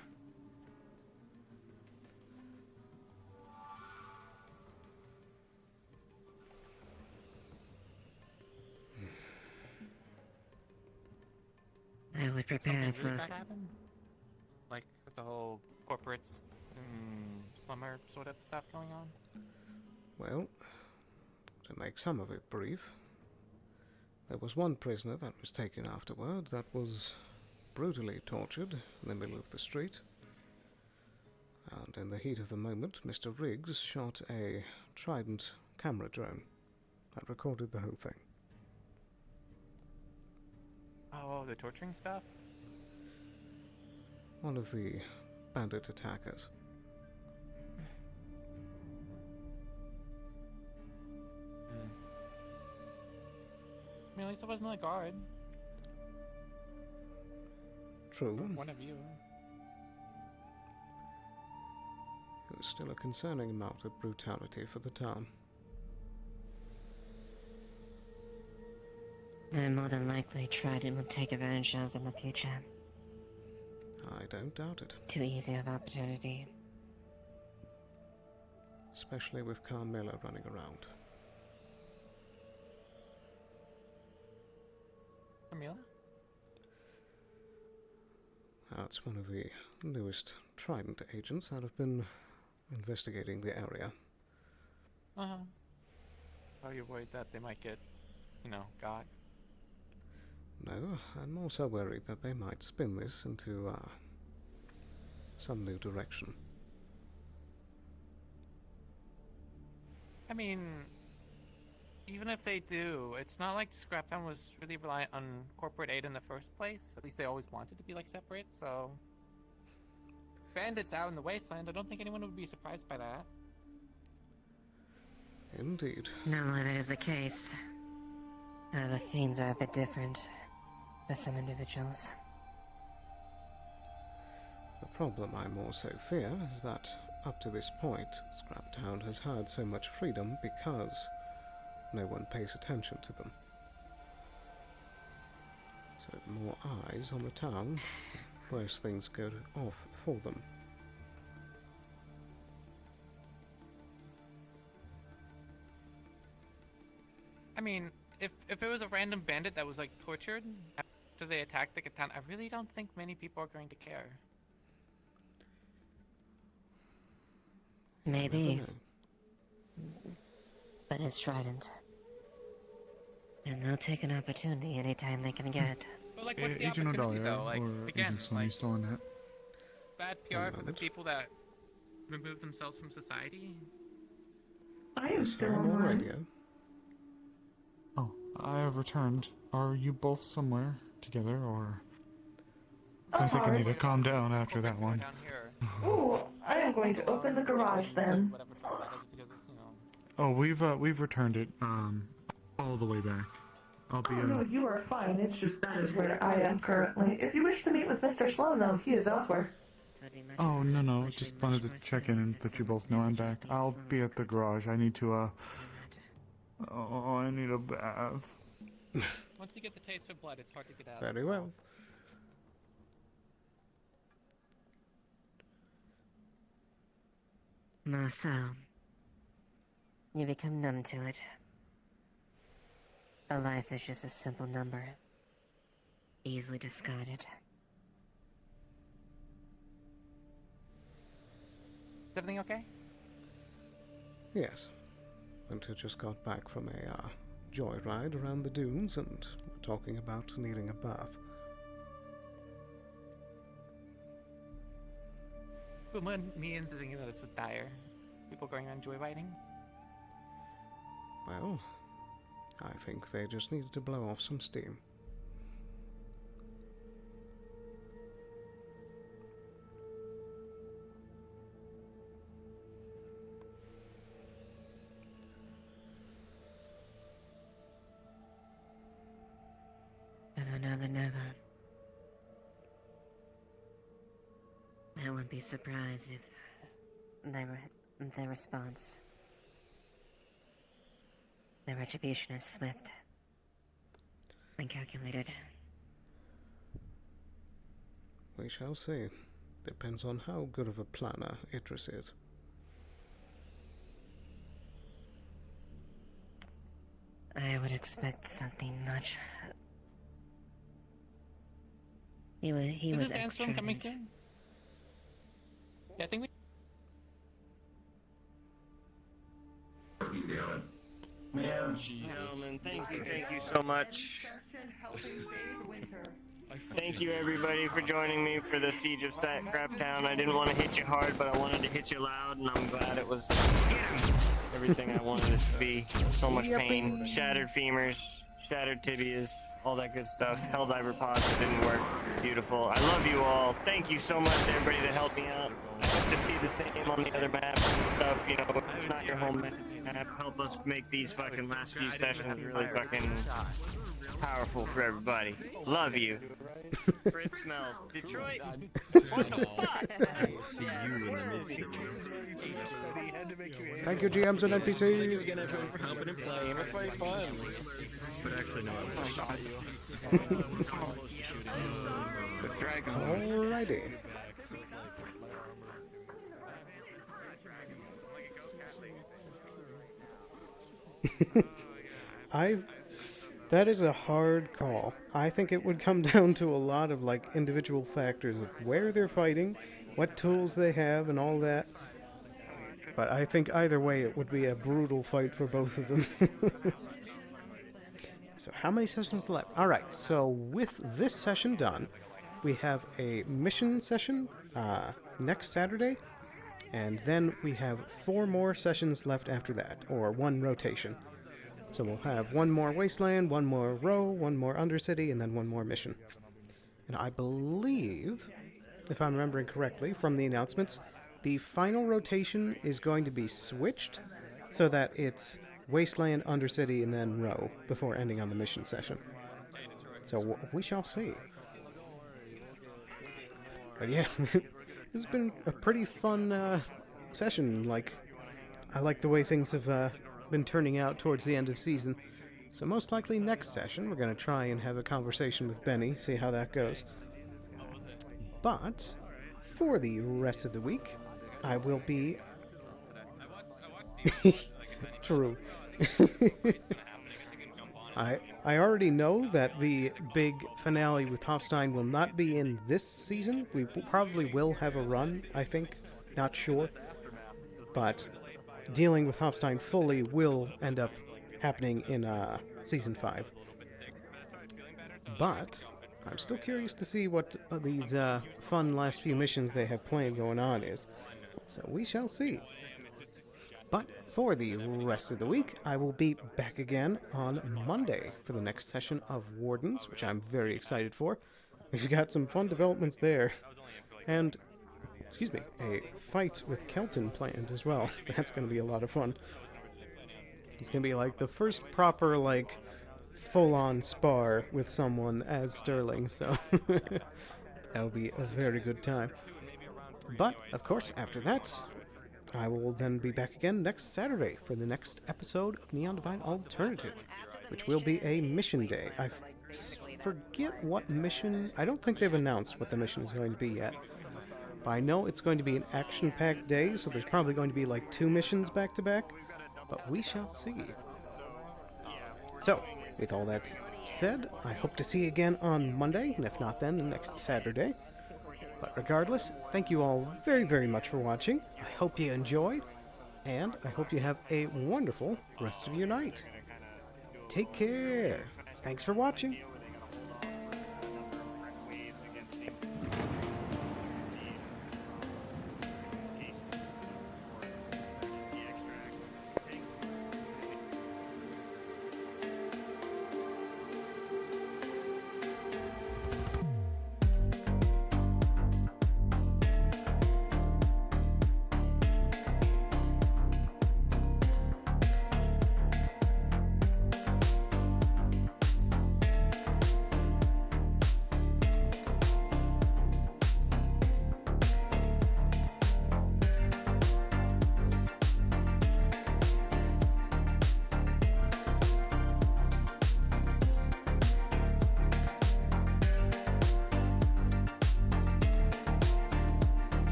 I would prepare for... That happened? Like, with the whole corporate slumber sort of stuff going on? Well, to make some of it brief, there was one prisoner that was taken afterward that was brutally tortured in the middle of the street. And in the heat of the moment, Mr. Riggs shot a Trident camera drone that recorded the whole thing. Oh, the torturing stuff? One of the bandit attackers. I mean, at least it wasn't a guard. True. One of you. It was still a concerning amount of brutality for the town. Then more than likely Trident will take advantage of in the future. I don't doubt it. Too easy of opportunity. Especially with Carmilla running around. Camila? That's one of the newest Trident agents that have been investigating the area. Uh-huh. How are you worried that they might get, got? No, I'm also worried that they might spin this into some new direction. I mean, even if they do, it's not like Scraptown was really reliant on corporate aid in the first place. At least they always wanted to be separate, so bandits out in the wasteland, I don't think anyone would be surprised by that. Indeed. Normally that is the case. The themes are a bit different for some individuals. The problem I more so fear is that, up to this point, Scraptown has had so much freedom because no one pays attention to them. So the more eyes on the town, the worse things go off for them. I mean, if it was a random bandit that was tortured after they attacked the town, I really don't think many people are going to care. Maybe. But it's Trident. And they'll take an opportunity anytime they can get. But what's the Agent opportunity Odalia, though? or Again, Agent Sloan, you still in that? bad PR for the people that remove themselves from society? I am still on online. radio. Oh, I have returned. Are you both somewhere together, or? I think I need to calm down after that one. Ooh, I am going to open the garage then. Oh, we've returned it all the way back. I'll be. Oh, no, you are fine. It's just that is where I am currently. If you wish to meet with Mr. Sloan, though, he is elsewhere. Oh no, just wanted to check in and let you both know I'm back. I'll be at the garage. I need to Oh, I need a bath. Once you get the taste for blood, it's hard to get out. Very well. So, you become numb to it. A life is just a simple number, easily discarded. Is everything okay? Yes. Winter just got back from a joyride around the dunes, and we're talking about needing a bath. Who led me into thinking of this with Dyer? People going around joyriding? Well, I think they just needed to blow off some steam. Better now than never. I wouldn't be surprised if their response, their retribution is swift and calculated. We shall see. Depends on how good of a planner Idris is. I would expect something much. He was Is this Sandstorm extravagant. coming soon? Yeah, I think we... Man, gentlemen, thank you so much. Thank you everybody for joining me for the Siege of Scraptown. I didn't want to hit you hard, but I wanted to hit you loud, and I'm glad it was everything I wanted it to be. So much pain, shattered femurs, shattered tibias, all that good stuff. Helldiver pods didn't work. It's beautiful. I love you all. Thank you so much to everybody that helped me out. I hope to see the same on the other maps and stuff. You know, if it's not your home map, help us make these fucking last few sessions really fucking powerful for everybody. Love you. Fritz smells. Detroit. What the fuck? See you in the mid. Thank you, GMs and NPCs. Helping and playing. It's very fun. But actually, no, I shot you. Alrighty. That is a hard call. I think it would come down to a lot of like individual factors of where they're fighting, what tools they have, and all that. But I think either way it would be a brutal fight for both of them. So how many sessions left? Alright, so with this session done, we have a mission session next Saturday, and then we have 4 more sessions left after that, or 1 rotation. So we'll have 1 more Wasteland, 1 more Row, 1 more Undercity, and then 1 more mission. And I believe, if I'm remembering correctly from the announcements, the final rotation is going to be switched so that it's Wasteland, Undercity, and then Row before ending on the mission session. So we shall see. But yeah, this has been a pretty fun session. Like, I like the way things have been turning out towards the end of season. So most likely next session we're going to try and have a conversation with Benny, see how that goes. But for the rest of the week, I will be... True. I already know that the big finale with Hofstein will not be in this season. We probably will have a run, I think. Not sure. But dealing with Hofstein fully will end up happening in Season 5. But I'm still curious to see what these fun last few missions they have planned going on is. So we shall see. But for the rest of the week, I will be back again on Monday for the next session of Wardens, which I'm very excited for. We've got some fun developments there. And, excuse me, a fight with Kelton planned as well. That's going to be a lot of fun. It's going to be like the first proper, like, full-on spar with someone as Sterling, so that'll be a very good time. But, of course, after that, I will then be back again next Saturday for the next episode of Neon Divine Alternative, which will be a mission day. I forget what mission. I don't think they've announced what the mission is going to be yet. But I know it's going to be an action-packed day, so there's probably going to be like 2 missions back-to-back. But we shall see. So, with all that said, I hope to see you again on Monday, and if not then, the next Saturday. But regardless, thank you all very, very much for watching. I hope you enjoyed, and I hope you have a wonderful rest of your night. Take care. Thanks for watching.